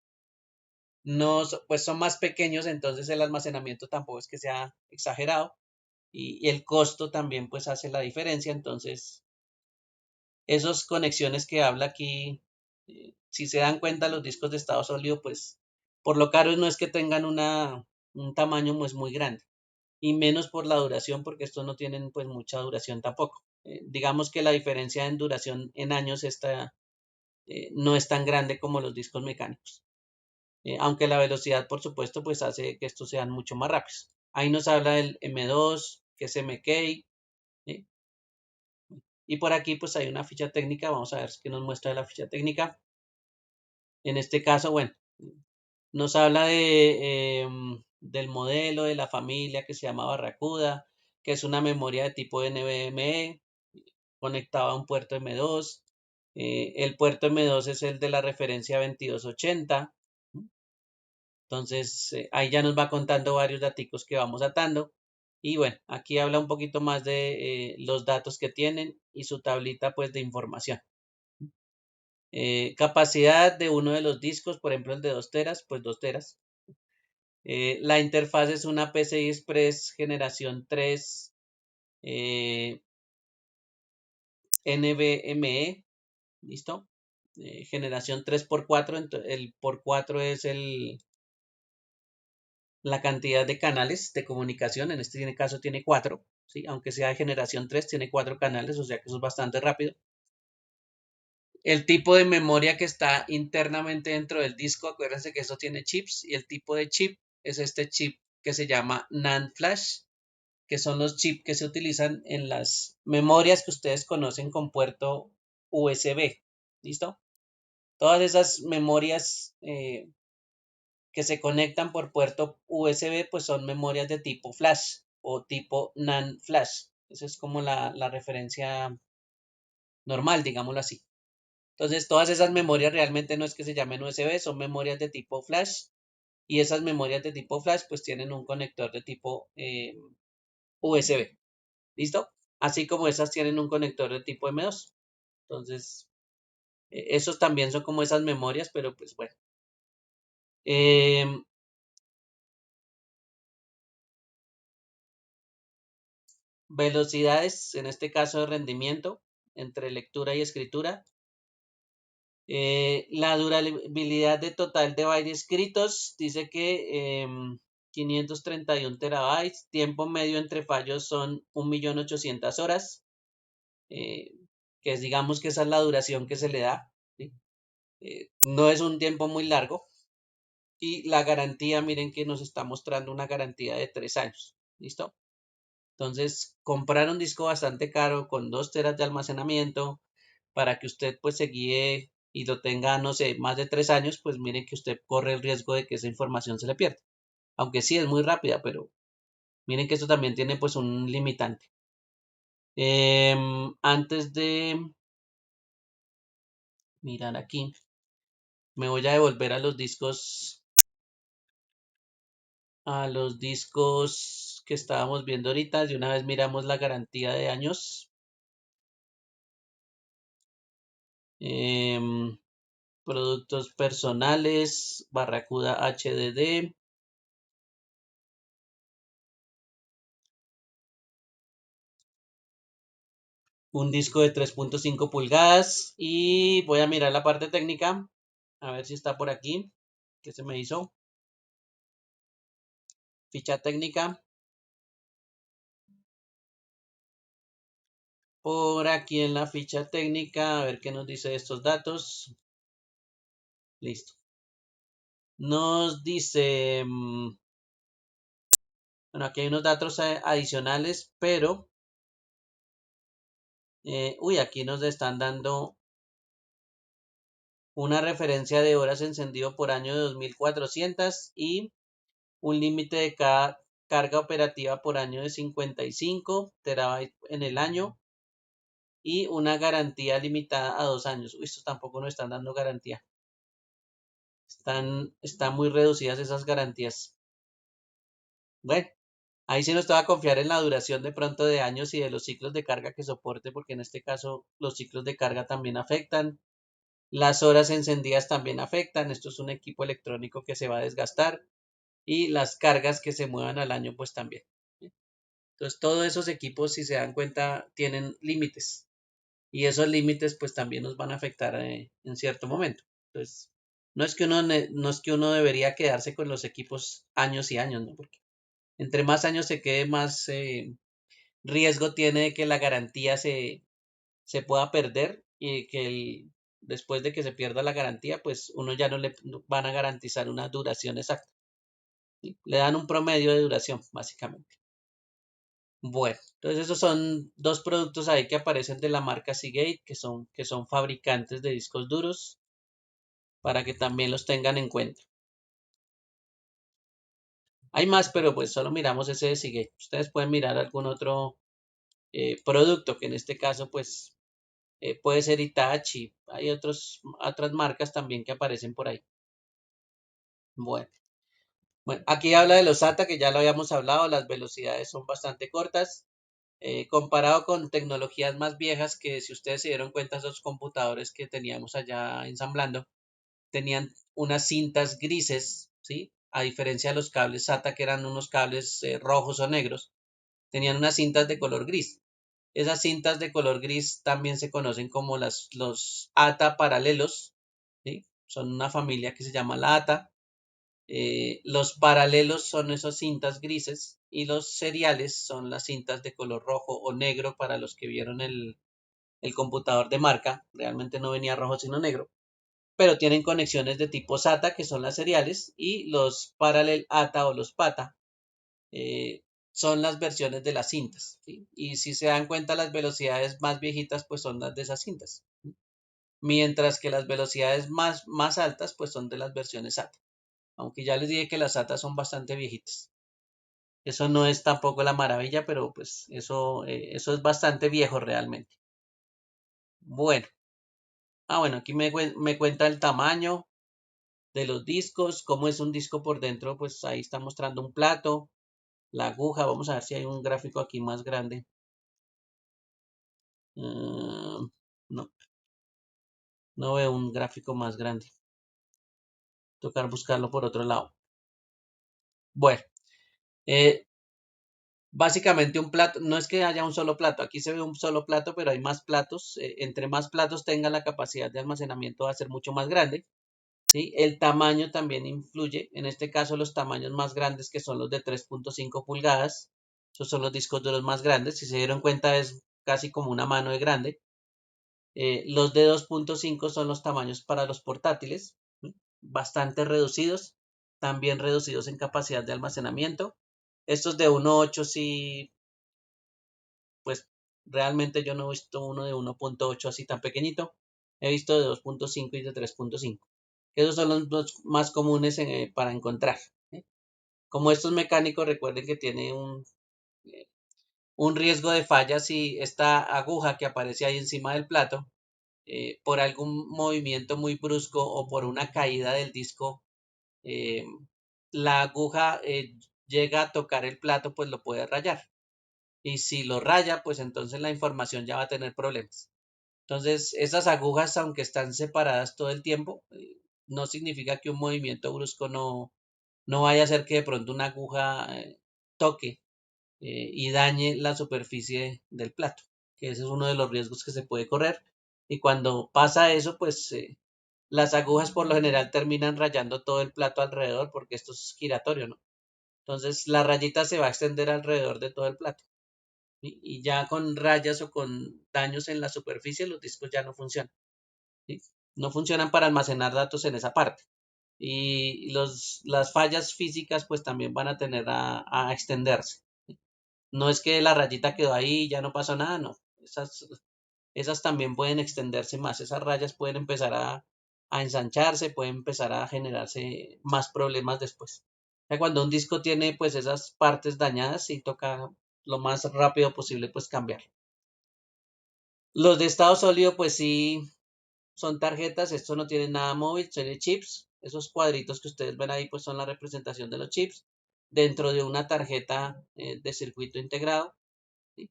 no, pues son más pequeños, entonces el almacenamiento tampoco es que sea exagerado y el costo también pues hace la diferencia. Entonces, esas conexiones que habla aquí, si se dan cuenta los discos de estado sólido, pues por lo caro no es que tengan un tamaño pues muy grande y menos por la duración porque estos no tienen pues mucha duración tampoco. Digamos que la diferencia en duración en años no es tan grande como los discos mecánicos. Aunque la velocidad, por supuesto, pues hace que estos sean mucho más rápidos. Ahí nos habla del M2, que es MK, ¿sí? Y por aquí pues hay una ficha técnica, vamos a ver qué nos muestra la ficha técnica. En este caso, bueno, nos habla del modelo de la familia que se llama Barracuda, que es una memoria de tipo NVMe, conectado a un puerto M2. El puerto M2 es el de la referencia 2280. Entonces, ahí ya nos va contando varios datos que vamos atando. Y bueno, aquí habla un poquito más de los datos que tienen y su tablita pues de información. Capacidad de uno de los discos, por ejemplo el de 2 teras, pues 2 teras. La interfaz es una PCI Express generación 3 NVMe, ¿listo? Generación 3x4, el por 4 es la cantidad de canales de comunicación. En este caso tiene 4, ¿sí? Aunque sea de generación 3, tiene 4 canales, o sea que eso es bastante rápido. El tipo de memoria que está internamente dentro del disco, acuérdense que eso tiene chips y el tipo de chip es este chip que se llama NAND Flash, que son los chips que se utilizan en las memorias que ustedes conocen con puerto USB. ¿Listo? Todas esas memorias que se conectan por puerto USB, pues son memorias de tipo flash o tipo NAND flash. Esa es como la referencia normal, digámoslo así. Entonces, todas esas memorias realmente no es que se llamen USB, son memorias de tipo flash y esas memorias de tipo flash pues tienen un conector de tipo USB. ¿Listo? Así como esas tienen un conector de tipo M2. Entonces, esos también son como esas memorias, pero pues bueno. Em, Velocidades, en este caso de rendimiento, entre lectura y escritura. La durabilidad de total de bytes escritos dice que 531 terabytes. Tiempo medio entre fallos son 1.800.000 horas. eh, que es, digamos que esa es la duración que se le da. ¿Sí? No es un tiempo muy largo. Y la garantía, miren que nos está mostrando una garantía de 3 años. ¿Listo? Entonces, comprar un disco bastante caro con 2 teras de almacenamiento para que usted pues se guíe y lo tenga, no sé, más de 3 años, pues miren que usted corre el riesgo de que esa información se le pierda. Aunque sí es muy rápida, pero miren que esto también tiene pues un limitante. Antes de mirar aquí, me voy a devolver a los discos que estábamos viendo ahorita. De una vez miramos la garantía de años. Em, Productos personales, Barracuda HDD, un disco de 3.5 pulgadas y voy a mirar la parte técnica, a ver si está por aquí, que se me hizo. Ficha técnica. Por aquí en la ficha técnica, a ver qué nos dice estos datos. Listo. Nos dice, bueno, aquí hay unos datos adicionales, pero, aquí nos están dando una referencia de horas encendido por año de 2400 y un límite de cada carga operativa por año de 55 terabytes en el año y una garantía limitada a 2 años. Uy, estos tampoco nos están dando garantía. Están muy reducidas esas garantías. Bueno, ahí sí nos toca confiar en la duración de pronto de años y de los ciclos de carga que soporte, porque en este caso los ciclos de carga también afectan. Las horas encendidas también afectan. Esto es un equipo electrónico que se va a desgastar y las cargas que se muevan al año pues también. Entonces, todos esos equipos, si se dan cuenta, tienen límites y esos límites pues también nos van a afectar en cierto momento. Entonces, no es que uno debería quedarse con los equipos años y años, ¿no? Porque entre más años se quede, más riesgo tiene de que la garantía se pueda perder y que después de que se pierda la garantía, pues uno ya no le van a garantizar una duración exacta. ¿Sí? Le dan un promedio de duración, básicamente. Bueno, entonces esos son dos productos ahí que aparecen de la marca Seagate, que son fabricantes de discos duros, para que también los tengan en cuenta. Hay más, pero pues solo miramos ese de Seagate. Ustedes pueden mirar algún otro producto, que en este caso pues puede ser Hitachi. Hay otras marcas también que aparecen por ahí. Bueno, bueno, aquí habla de los SATA, que ya lo habíamos hablado, las velocidades son bastante cortas. Comparado con tecnologías más viejas que si ustedes se dieron cuenta, esos computadores que teníamos allá ensamblando tenían unas cintas grises, ¿sí? A diferencia de los cables SATA que eran unos cables rojos o negros, tenían unas cintas de color gris. Esas cintas de color gris también se conocen como los ATA paralelos, ¿sí? Son una familia que se llama la ATA. Los paralelos son esas cintas grises y los seriales son las cintas de color rojo o negro para los que vieron el computador de marca. Realmente no venía rojo sino negro. Pero tienen conexiones de tipo SATA que son las seriales y los paralel ATA o los PATA son las versiones de las cintas. ¿Sí? Y si se dan cuenta las velocidades más viejitas pues son las de esas cintas. mientras que las velocidades más altas pues son de las versiones SATA, aunque ya les dije que las SATA son bastante viejitas. Eso no es tampoco la maravilla, pero pues eso es bastante viejo realmente. Bueno, bueno, aquí me cuenta el tamaño de los discos, cómo es un disco por dentro, pues ahí está mostrando un plato, la aguja, vamos a ver si hay un gráfico aquí más grande. No, no veo un gráfico más grande. Tocar buscarlo por otro lado. Bueno, básicamente un plato, no es que haya un solo plato, aquí se ve un solo plato, pero hay más platos. Entre más platos tenga, la capacidad de almacenamiento va a ser mucho más grande. ¿Sí? El tamaño también influye. En este caso, los tamaños más grandes, que son los de 3.5 pulgadas, esos son los discos duros más grandes. Si se dieron cuenta, es casi como una mano de grande. Los de 2.5 son los tamaños para los portátiles, ¿sí? Bastante reducidos, también reducidos en capacidad de almacenamiento. Estos de 1.8 sí, pues realmente yo no he visto uno de 1.8 así tan pequeñito. He visto de 2.5 y de 3.5. Esos son los más comunes para encontrar. ¿Sí? Como estos mecánicos, recuerden que tiene un riesgo de falla si esta aguja que aparece ahí encima del plato, por algún movimiento muy brusco o por una caída del disco, eh, la aguja llega a tocar el plato, pues lo puede rayar. Y si lo raya, pues entonces la información ya va a tener problemas. Entonces, esas agujas, aunque están separadas todo el tiempo, no significa que un movimiento brusco no vaya a hacer que de pronto una aguja toque y dañe la superficie del plato, que ese es uno de los riesgos que se puede correr. Y cuando pasa eso, pues las agujas por lo general terminan rayando todo el plato alrededor, porque esto es giratorio, ¿no? Entonces la rayita se va a extender alrededor de todo el plato. ¿Sí? Y ya con rayas o con daños en la superficie, los discos ya no funcionan. ¿Sí? No funcionan para almacenar datos en esa parte. Y las fallas físicas pues también van a tener a extenderse. No es que la rayita quedó ahí y ya no pasó nada, no. Esas también pueden extenderse más. Esas rayas pueden empezar a ensancharse, pueden empezar a generarse más problemas después. Cuando un disco tiene pues esas partes dañadas, sí toca lo más rápido posible pues cambiar. Los de estado sólido pues sí son tarjetas, esto no tiene nada móvil, tiene chips. Esos cuadritos que ustedes ven ahí pues son la representación de los chips dentro de una tarjeta de circuito integrado. ¿Sí?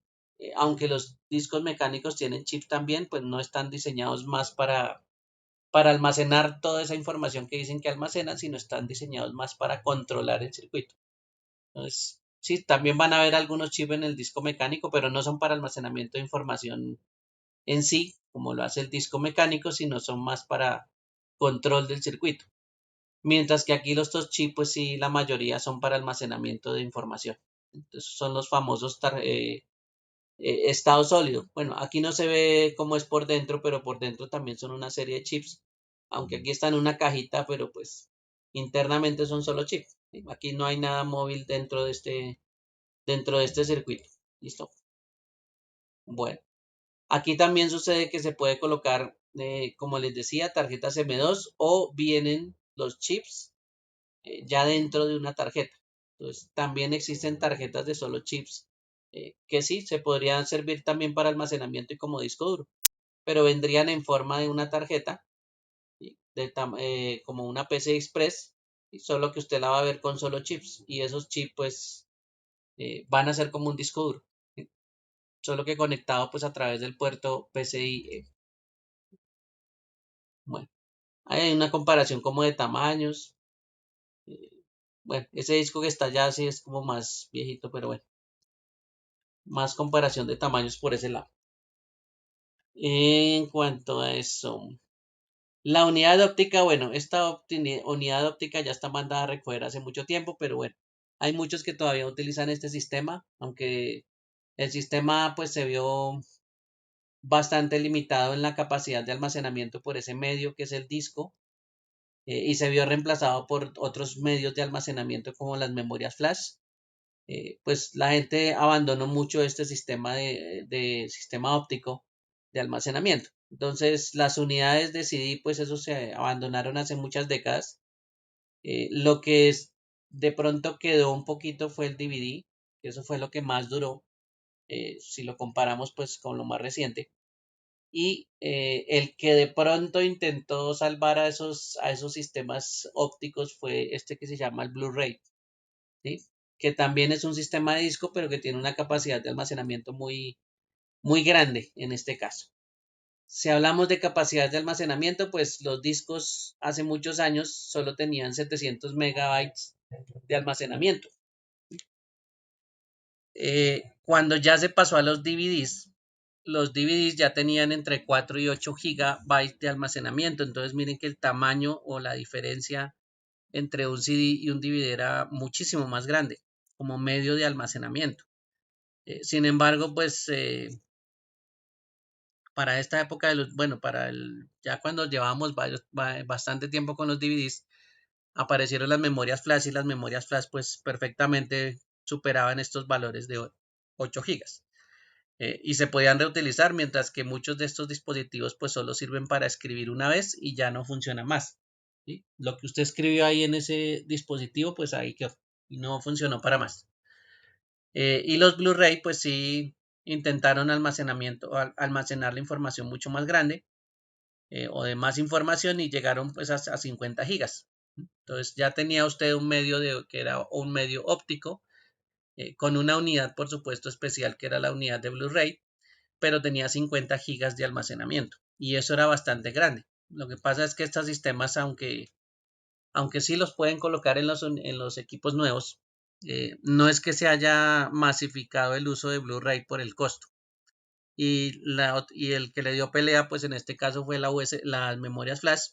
Aunque los discos mecánicos tienen chip también, pues no están diseñados más para almacenar toda esa información que dicen que almacenan, sino están diseñados más para controlar el circuito. Entonces, sí, también van a haber algunos chips en el disco mecánico, pero no son para almacenamiento de información en sí, como lo hace el disco mecánico, sino son más para control del circuito. Mientras que aquí los dos chips, pues sí, la mayoría son para almacenamiento de información. Entonces son los famosos estado sólido. Bueno, aquí no se ve cómo es por dentro, pero por dentro también son una serie de chips. Aunque aquí está en una cajita, pero pues internamente son solo chips. Aquí no hay nada móvil dentro de este circuito. ¿Listo? Bueno, aquí también sucede que se puede colocar, como les decía, tarjetas M2 o vienen los chips ya dentro de una tarjeta. Entonces, también existen tarjetas de solo chips que sí se podrían servir también para almacenamiento y como disco duro, pero vendrían en forma de una tarjeta, ¿sí? Como una PCI Express, y solo que usted la va a ver con solo chips y esos chips pues van a ser como un disco duro, ¿sí? Solo que conectado pues a través del puerto PCI. Bueno, hay una comparación como de tamaños. eh, bueno, ese disco que está allá sí es como más viejito, pero bueno, más comparación de tamaños por ese lado. En cuanto a eso, la unidad óptica, bueno, esta unidad óptica ya está mandada a recoger hace mucho tiempo, pero bueno, hay muchos que todavía utilizan este sistema, aunque el sistema pues se vio bastante limitado en la capacidad de almacenamiento por ese medio que es el disco, y se vio reemplazado por otros medios de almacenamiento como las memorias flash. Pues la gente abandonó mucho este sistema de sistema óptico de almacenamiento. Entonces, las unidades de CD, pues eso se abandonaron hace muchas décadas. Lo que de pronto quedó un poquito fue el DVD, que eso fue lo que más duró, si lo comparamos pues con lo más reciente. Y el que de pronto intentó salvar a esos sistemas ópticos fue este que se llama el Blu-ray, ¿sí? Que también es un sistema de disco, pero que tiene una capacidad de almacenamiento muy grande en este caso. Si hablamos de capacidad de almacenamiento, pues los discos hace muchos años solo tenían 700 megabytes de almacenamiento. Cuando ya se pasó a los DVDs ya tenían entre 4 y 8 gigabytes de almacenamiento. Entonces miren que el tamaño o la diferencia entre un CD y un DVD era muchísimo más grande como medio de almacenamiento. Sin embargo, pues para esta época de los, bueno, ya cuando llevábamos bastante tiempo con los DVDs, aparecieron las memorias flash y las memorias flash pues perfectamente superaban estos valores de 8 gigas. Y se podían reutilizar, mientras que muchos de estos dispositivos pues solo sirven para escribir una vez y ya no funciona más. ¿Sí? Lo que usted escribió ahí en ese dispositivo pues ahí quedó y no funcionó para más. Y los Blu-ray pues sí intentaron almacenar la información mucho más grande, o de más información, y llegaron pues a 50 gigas. Entonces ya tenía usted un medio que era un medio óptico, con una unidad por supuesto especial que era la unidad de Blu-ray, pero tenía 50 gigas de almacenamiento y eso era bastante grande. Lo que pasa es que estos sistemas, aunque sí los pueden colocar en los equipos nuevos, no es que se haya masificado el uso de Blu-ray por el costo. Y el que le dio pelea, pues en este caso fue las memorias flash.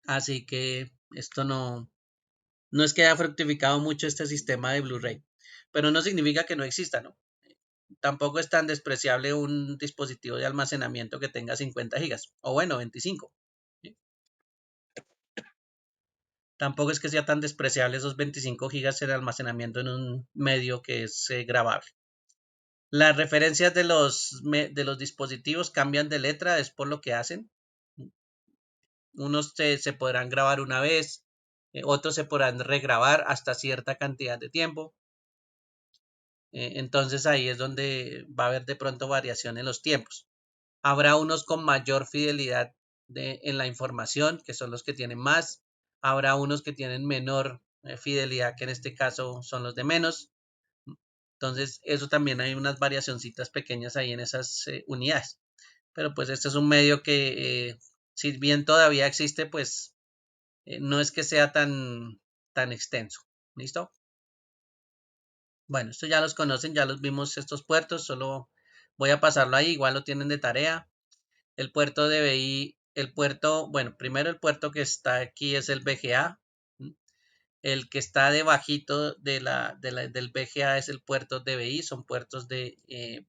Así que esto no es que haya fructificado mucho este sistema de Blu-ray, pero no significa que no exista, ¿no? Tampoco es tan despreciable un dispositivo de almacenamiento que tenga 50 gigas, o bueno, 25. ¿Sí? Tampoco es que sea tan despreciable esos 25 gigas de almacenamiento en un medio que es grabable. Las referencias de los dispositivos cambian de letra, es por lo que hacen. Unos se podrán grabar una vez, otros se podrán regrabar hasta cierta cantidad de tiempo. Entonces ahí es donde va a haber de pronto variación en los tiempos. Habrá unos con mayor fidelidad en la información, que son los que tienen más. Habrá unos que tienen menor fidelidad, que en este caso son los de menos. Entonces, eso también hay unas variacioncitas pequeñas ahí en esas unidades. Pero pues este es un medio que, si bien todavía existe, pues no es que sea tan extenso. ¿Listo? Bueno, esto ya los conocen, ya los vimos estos puertos, solo voy a pasarlo ahí, igual lo tienen de tarea. El puerto DVI, bueno, primero el puerto que está aquí es el VGA. El que está debajito del VGA es el puerto DVI, son puertos de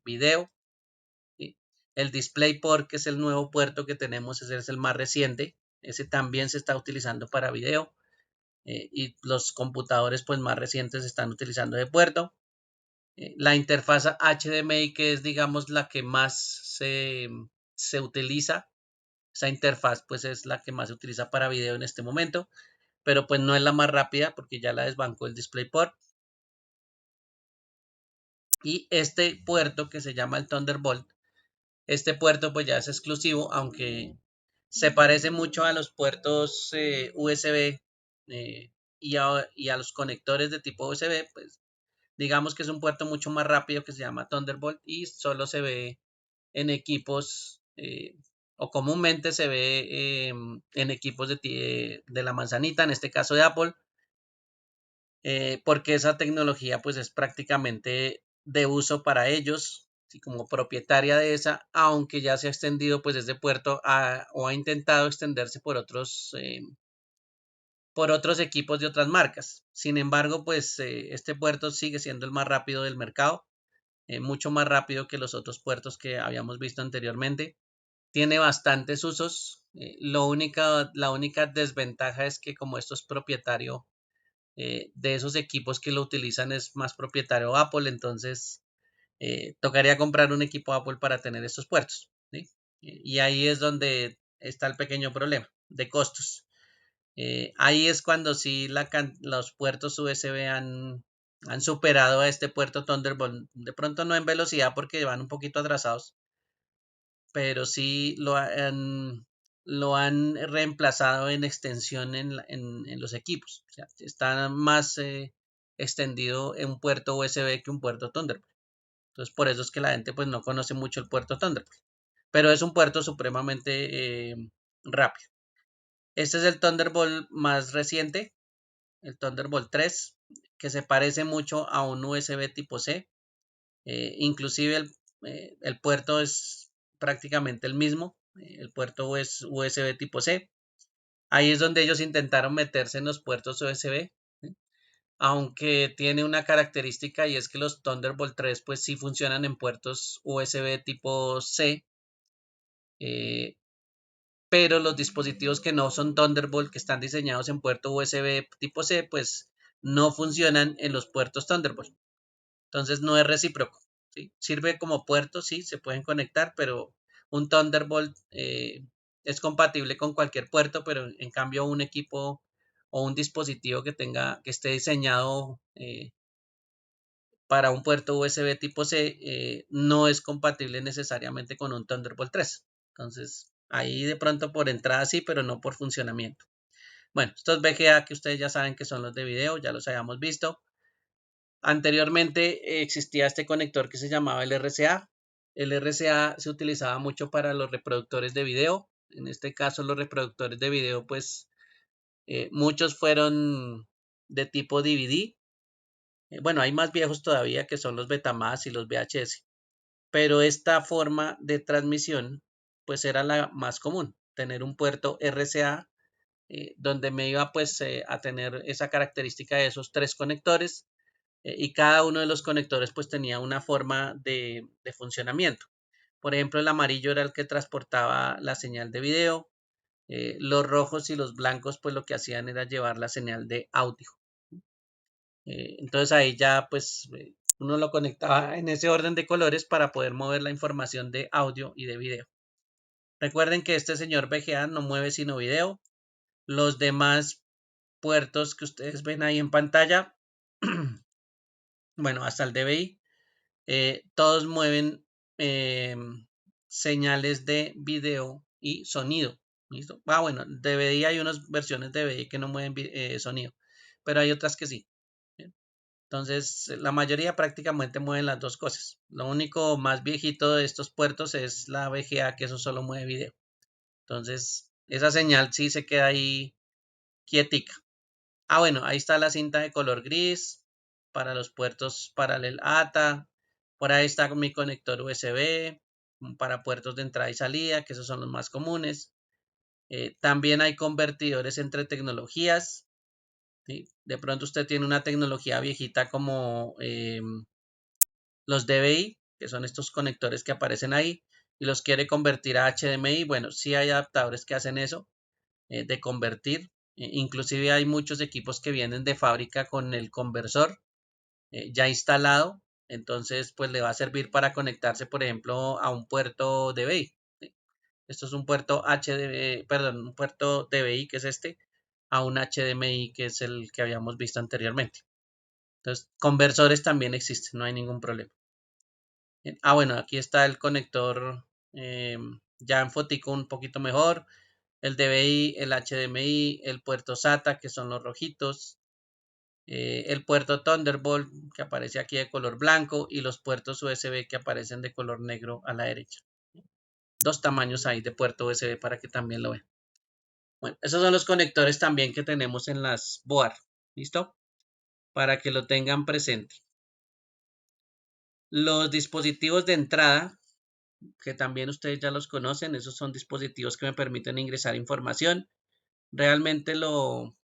video. ¿Sí? El DisplayPort, que es el nuevo puerto que tenemos, ese es el más reciente. Ese también se está utilizando para video. Y los computadores pues más recientes se están utilizando de puerto. La interfaz HDMI, que es digamos la que más se utiliza. Esa interfaz pues es la que más se utiliza para video en este momento, pero pues no es la más rápida porque ya la desbancó el DisplayPort. Y este puerto que se llama el Thunderbolt, este puerto pues ya es exclusivo, aunque se parece mucho a los puertos USB, y a los conectores de tipo USB, pues digamos que es un puerto mucho más rápido que se llama Thunderbolt y solo se ve en equipos, o comúnmente se ve en equipos de la manzanita, en este caso de Apple, porque esa tecnología pues es prácticamente de uso para ellos, ¿sí? Como propietaria de esa, aunque ya se ha extendido pues desde puerto o ha intentado extenderse por otros equipos de otras marcas. Sin embargo, pues este puerto sigue siendo el más rápido del mercado, mucho más rápido que los otros puertos que habíamos visto anteriormente. Tiene bastantes usos. La única desventaja es que como esto es propietario, de esos equipos que lo utilizan es más propietario Apple, entonces tocaría comprar un equipo Apple para tener estos puertos. ¿Sí? Y ahí es donde está el pequeño problema de costos. Ahí es cuando sí los puertos USB han superado a este puerto Thunderbolt. De pronto no en velocidad porque van un poquito atrasados, pero sí lo han reemplazado en extensión en los equipos. O sea, está más extendido en un puerto USB que un puerto Thunderbolt. Entonces, por eso es que la gente pues no conoce mucho el puerto Thunderbolt. Pero es un puerto supremamente rápido. Este es el Thunderbolt más reciente, el Thunderbolt 3, que se parece mucho a un USB tipo C. Inclusive el puerto es prácticamente el mismo, el puerto es USB tipo C. Ahí es donde ellos intentaron meterse en los puertos USB, ¿sí? Aunque tiene una característica y es que los Thunderbolt 3 pues sí funcionan en puertos USB tipo C, eh, pero los dispositivos que no son Thunderbolt, que están diseñados en puerto USB tipo C, pues no funcionan en los puertos Thunderbolt. Entonces no es recíproco, ¿sí? Sirve como puerto, sí, se pueden conectar, pero un Thunderbolt es compatible con cualquier puerto, pero en cambio un equipo o un dispositivo que esté diseñado para un puerto USB tipo C no es compatible necesariamente con un Thunderbolt 3. Entonces, ahí de pronto por entrada sí, pero no por funcionamiento. Bueno, estos VGA que ustedes ya saben que son los de video, ya los habíamos visto. Anteriormente existía este conector que se llamaba el RCA. El RCA se utilizaba mucho para los reproductores de video. En este caso, los reproductores de video, pues muchos fueron de tipo DVD. Bueno, hay más viejos todavía que son los Betamax y los VHS. Pero esta forma de transmisión, pues era la más común. Tener un puerto RCA donde me iba pues a tener esa característica de esos tres conectores y cada uno de los conectores pues tenía una forma de funcionamiento. Por ejemplo, el amarillo era el que transportaba la señal de video, los rojos y los blancos pues lo que hacían era llevar la señal de audio. Entonces ahí ya pues uno lo conectaba en ese orden de colores para poder mover la información de audio y de video. Recuerden que este señor VGA no mueve sino video. Los demás puertos que ustedes ven ahí en pantalla, bueno, hasta el DVI, todos mueven señales de video y sonido. ¿Listo? Bueno, DVD hay unas versiones de DVD que no mueven sonido, pero hay otras que sí. ¿Bien? Entonces, la mayoría prácticamente mueven las dos cosas. Lo único más viejito de estos puertos es la VGA, que eso solo mueve video. Entonces, esa señal sí se queda ahí quietica. Bueno, ahí está la cinta de color gris para los puertos Parallel ATA. Por ahí está mi conector USB para puertos de entrada y salida, que esos son los más comunes. También hay convertidores entre tecnologías. ¿Sí? De pronto usted tiene una tecnología viejita como los DVI, que son estos conectores que aparecen ahí, y los quiere convertir a HDMI. Bueno, sí hay adaptadores que hacen eso, de convertir. Inclusive hay muchos equipos que vienen de fábrica con el conversor ya instalado, entonces pues le va a servir para conectarse, por ejemplo, a un puerto DVI. ¿Sí? Esto es un puerto HDMI, perdón, un puerto DVI que es este, a un HDMI que es el que habíamos visto anteriormente. Entonces, conversores también existen, no hay ningún problema. Bueno, aquí está el conector ya en fotico un poquito mejor, el DVI, el HDMI, el puerto SATA, que son los rojitos, el puerto Thunderbolt que aparece aquí de color blanco y los puertos USB que aparecen de color negro a la derecha. Dos tamaños ahí de puerto USB para que también lo vean. Bueno, esos son los conectores también que tenemos en las board. ¿Listo? Para que lo tengan presente. Los dispositivos de entrada, que también ustedes ya los conocen, esos son dispositivos que me permiten ingresar información. Realmente lo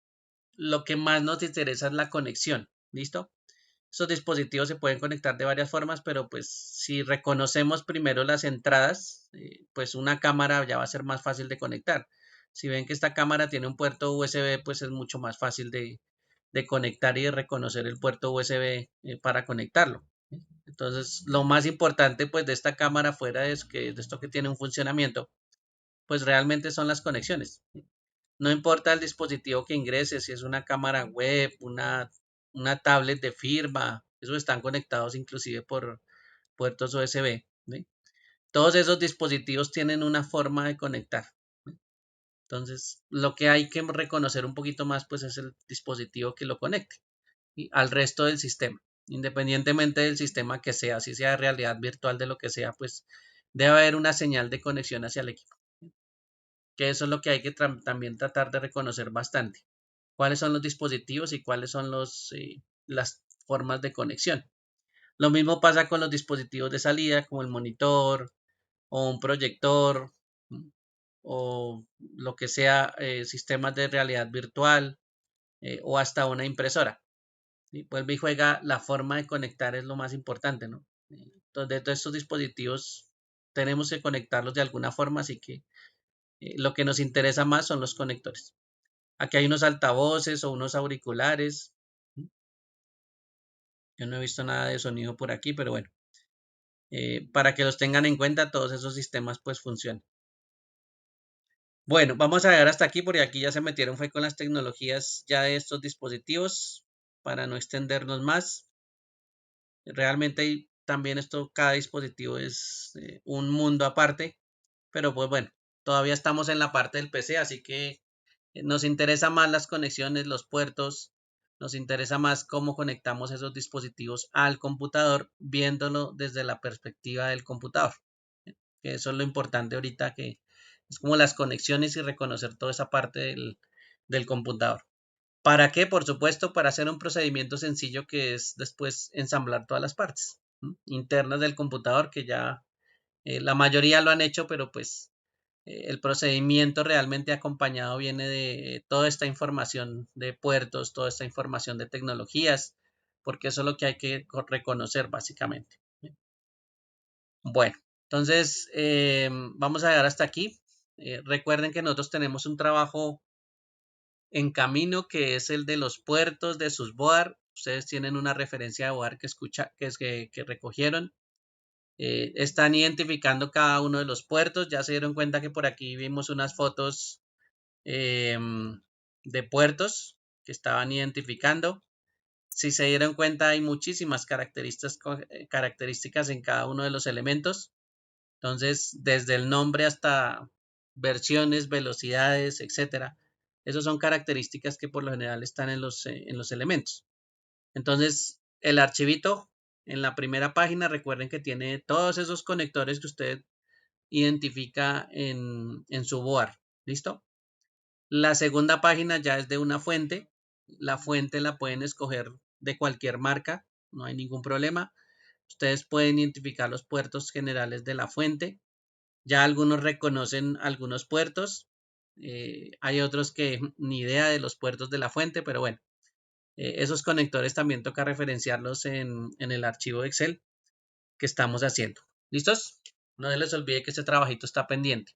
que más nos interesa es la conexión. ¿Listo? Estos dispositivos se pueden conectar de varias formas, pero pues si reconocemos primero las entradas, pues una cámara ya va a ser más fácil de conectar. Si ven que esta cámara tiene un puerto USB, pues es mucho más fácil de conectar y de reconocer el puerto USB para conectarlo. Entonces, lo más importante pues de esta cámara fuera es que de esto que tiene un funcionamiento, pues realmente son las conexiones. No importa el dispositivo que ingrese, si es una cámara web, una tablet de firma, esos están conectados inclusive por puertos USB. ¿Sí? Todos esos dispositivos tienen una forma de conectar. ¿Sí? Entonces, lo que hay que reconocer un poquito más pues es el dispositivo que lo conecte, ¿sí? Al resto del sistema. Independientemente del sistema que sea, si sea realidad virtual de lo que sea, pues debe haber una señal de conexión hacia el equipo. Que eso es lo que hay que también tratar de reconocer bastante. Cuáles son los dispositivos y cuáles son las formas de conexión. Lo mismo pasa con los dispositivos de salida, como el monitor o un proyector o lo que sea, sistemas de realidad virtual o hasta una impresora. Y vuelve y juega, la forma de conectar es lo más importante, ¿no? Entonces, de todos estos dispositivos tenemos que conectarlos de alguna forma, así que lo que nos interesa más son los conectores. Aquí hay unos altavoces o unos auriculares. Yo no he visto nada de sonido por aquí, pero bueno, para que los tengan en cuenta, todos esos sistemas pues funcionan. Bueno, vamos a llegar hasta aquí porque aquí ya se metieron fue con las tecnologías ya de estos dispositivos para no extendernos más. Realmente también esto, cada dispositivo es un mundo aparte, pero pues bueno, todavía estamos en la parte del PC, así que nos interesa más las conexiones, los puertos, nos interesa más cómo conectamos esos dispositivos al computador, viéndolo desde la perspectiva del computador. Que eso es lo importante ahorita, que es como las conexiones y reconocer toda esa parte del computador. ¿Para qué? Por supuesto, para hacer un procedimiento sencillo que es después ensamblar todas las partes internas del computador, que ya la mayoría lo han hecho, pero pues el procedimiento realmente acompañado viene de toda esta información de puertos, toda esta información de tecnologías, porque eso es lo que hay que reconocer básicamente. Bueno, entonces vamos a llegar hasta aquí. Recuerden que nosotros tenemos un trabajo en camino que es el de los puertos de sus board. Ustedes tienen una referencia de board que escucha, que recogieron. Están identificando cada uno de los puertos. Ya se dieron cuenta que por aquí vimos unas fotos de puertos que estaban identificando. Si se dieron cuenta, hay muchísimas características en cada uno de los elementos. Entonces, desde el nombre hasta versiones, velocidades, etcétera. Esas son características que por lo general están en los elementos. Entonces, el archivito en la primera página, recuerden que tiene todos esos conectores que usted identifica en su board. ¿Listo? La segunda página ya es de una fuente. La fuente la pueden escoger de cualquier marca, no hay ningún problema. Ustedes pueden identificar los puertos generales de la fuente. Ya algunos reconocen algunos puertos. Hay otros que ni idea de los puertos de la fuente, pero bueno, esos conectores también toca referenciarlos en el archivo de Excel que estamos haciendo. ¿Listos? No se les olvide que este trabajito está pendiente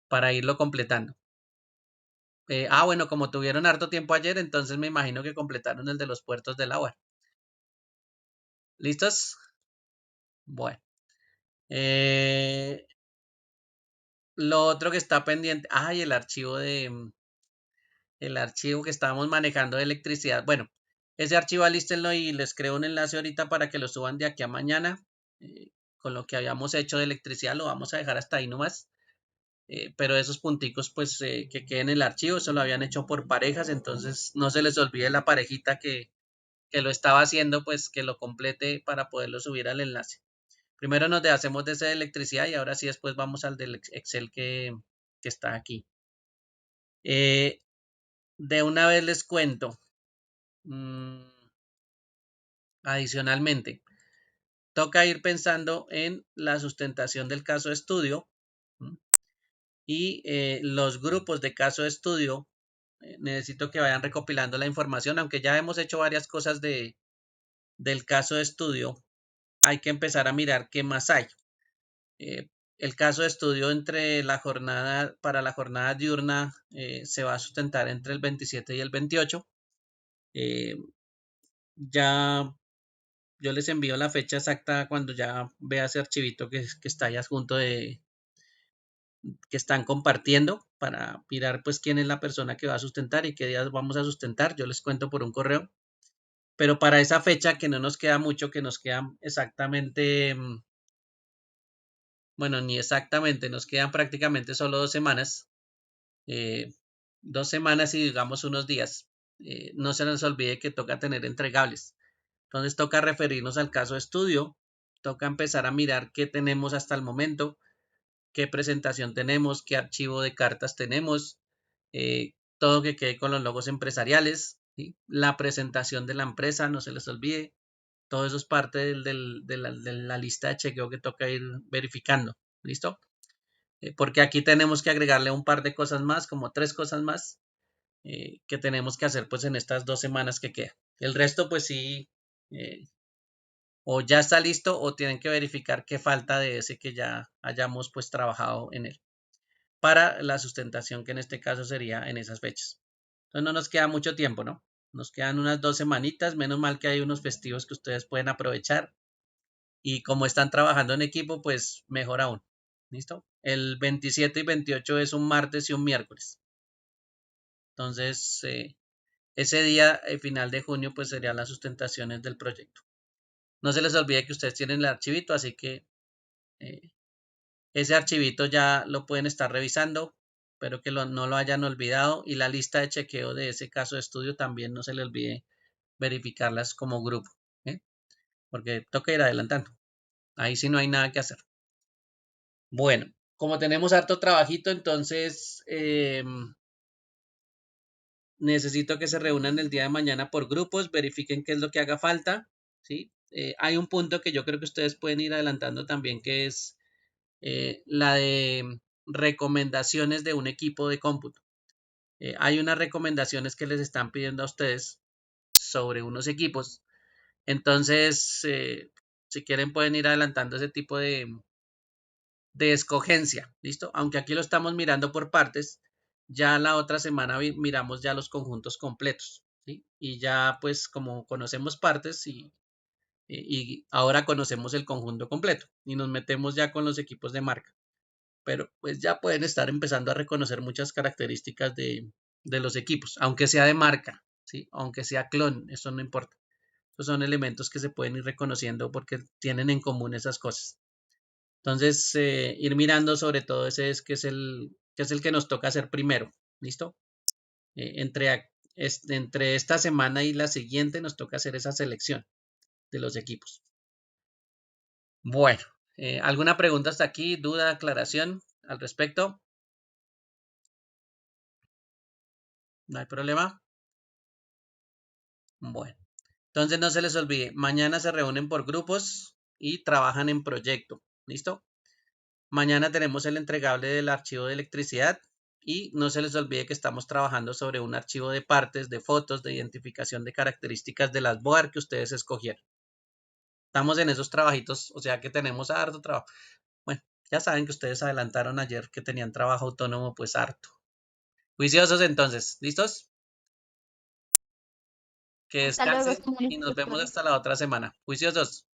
para irlo completando. Bueno, como tuvieron harto tiempo ayer, entonces me imagino que completaron el de los puertos del agua. ¿Listos? Bueno. Lo otro que está pendiente. El archivo que estábamos manejando de electricidad. Bueno, ese archivo alístenlo y les creo un enlace ahorita para que lo suban de aquí a mañana. Con lo que habíamos hecho de electricidad lo vamos a dejar hasta ahí nomás. Pero esos punticos pues que queden en el archivo, eso lo habían hecho por parejas, entonces no se les olvide la parejita que lo estaba haciendo, pues que lo complete para poderlo subir al enlace. Primero nos deshacemos de ese de electricidad y ahora sí después vamos al del Excel que está aquí. De una vez les cuento, adicionalmente, toca ir pensando en la sustentación del caso de estudio y los grupos de caso de estudio. Necesito que vayan recopilando la información, aunque ya hemos hecho varias cosas del caso de estudio, hay que empezar a mirar qué más hay. El caso de estudio para la jornada diurna se va a sustentar entre el 27 y el 28. Ya yo les envío la fecha exacta cuando ya vea ese archivito que está ahí adjunto que están compartiendo para mirar pues quién es la persona que va a sustentar y qué días vamos a sustentar. Yo les cuento por un correo. Pero para esa fecha que no nos queda mucho, que nos quedan exactamente, bueno, ni exactamente, nos quedan prácticamente solo 2 semanas, 2 semanas y digamos unos días. No se nos olvide que toca tener entregables. Entonces toca referirnos al caso de estudio, toca empezar a mirar qué tenemos hasta el momento, qué presentación tenemos, qué archivo de cartas tenemos, todo que quede con los logos empresariales, ¿sí? La presentación de la empresa, no se les olvide, todo eso es parte de la lista de chequeo que toca ir verificando, ¿listo? Porque aquí tenemos que agregarle un par de cosas más, como 3 cosas más, que tenemos que hacer pues en estas 2 semanas que quedan. El resto pues sí, eh, o ya está listo o tienen que verificar qué falta de ese que ya hayamos pues trabajado en él para la sustentación que en este caso sería en esas fechas. Entonces no nos queda mucho tiempo, ¿no? Nos quedan unas 2 semanitas, menos mal que hay unos festivos que ustedes pueden aprovechar y como están trabajando en equipo, pues mejor aún. ¿Listo? El 27 y 28 es un martes y un miércoles. Entonces, ese día, final de junio, pues serían las sustentaciones del proyecto. No se les olvide que ustedes tienen el archivito, así que eh, ese archivito ya lo pueden estar revisando, pero que no lo hayan olvidado y la lista de chequeo de ese caso de estudio también no se le olvide verificarlas como grupo, ¿eh? Porque toca ir adelantando. Ahí sí no hay nada que hacer. Bueno, como tenemos harto trabajito, entonces necesito que se reúnan el día de mañana por grupos, verifiquen qué es lo que haga falta, ¿sí? Hay un punto que yo creo que ustedes pueden ir adelantando también, que es la de recomendaciones de un equipo de cómputo. Hay unas recomendaciones que les están pidiendo a ustedes sobre unos equipos. Entonces, si quieren pueden ir adelantando ese tipo de escogencia, ¿listo? Aunque aquí lo estamos mirando por partes, ya la otra semana miramos ya los conjuntos completos, ¿sí? Y ya pues como conocemos partes y ahora conocemos el conjunto completo y nos metemos ya con los equipos de marca. Pero pues ya pueden estar empezando a reconocer muchas características de los equipos, aunque sea de marca, ¿sí? Aunque sea clon, eso no importa. Esos son elementos que se pueden ir reconociendo porque tienen en común esas cosas. Entonces, ir mirando sobre todo ese que es el que nos toca hacer primero. ¿Listo? Entre esta semana y la siguiente nos toca hacer esa selección de los equipos. Bueno, ¿alguna pregunta hasta aquí? ¿Duda, aclaración al respecto? ¿No hay problema? Bueno, entonces no se les olvide, mañana se reúnen por grupos y trabajan en proyecto. ¿Listo? Mañana tenemos el entregable del archivo de electricidad y no se les olvide que estamos trabajando sobre un archivo de partes, de fotos, de identificación de características de las BOAR que ustedes escogieron. Estamos en esos trabajitos, o sea que tenemos harto trabajo. Bueno, ya saben que ustedes adelantaron ayer que tenían trabajo autónomo, pues harto. Juiciosos entonces, ¿listos? Que Hasta luego, descansen señor y nos vemos instructor. hasta la otra semana. Juiciosos.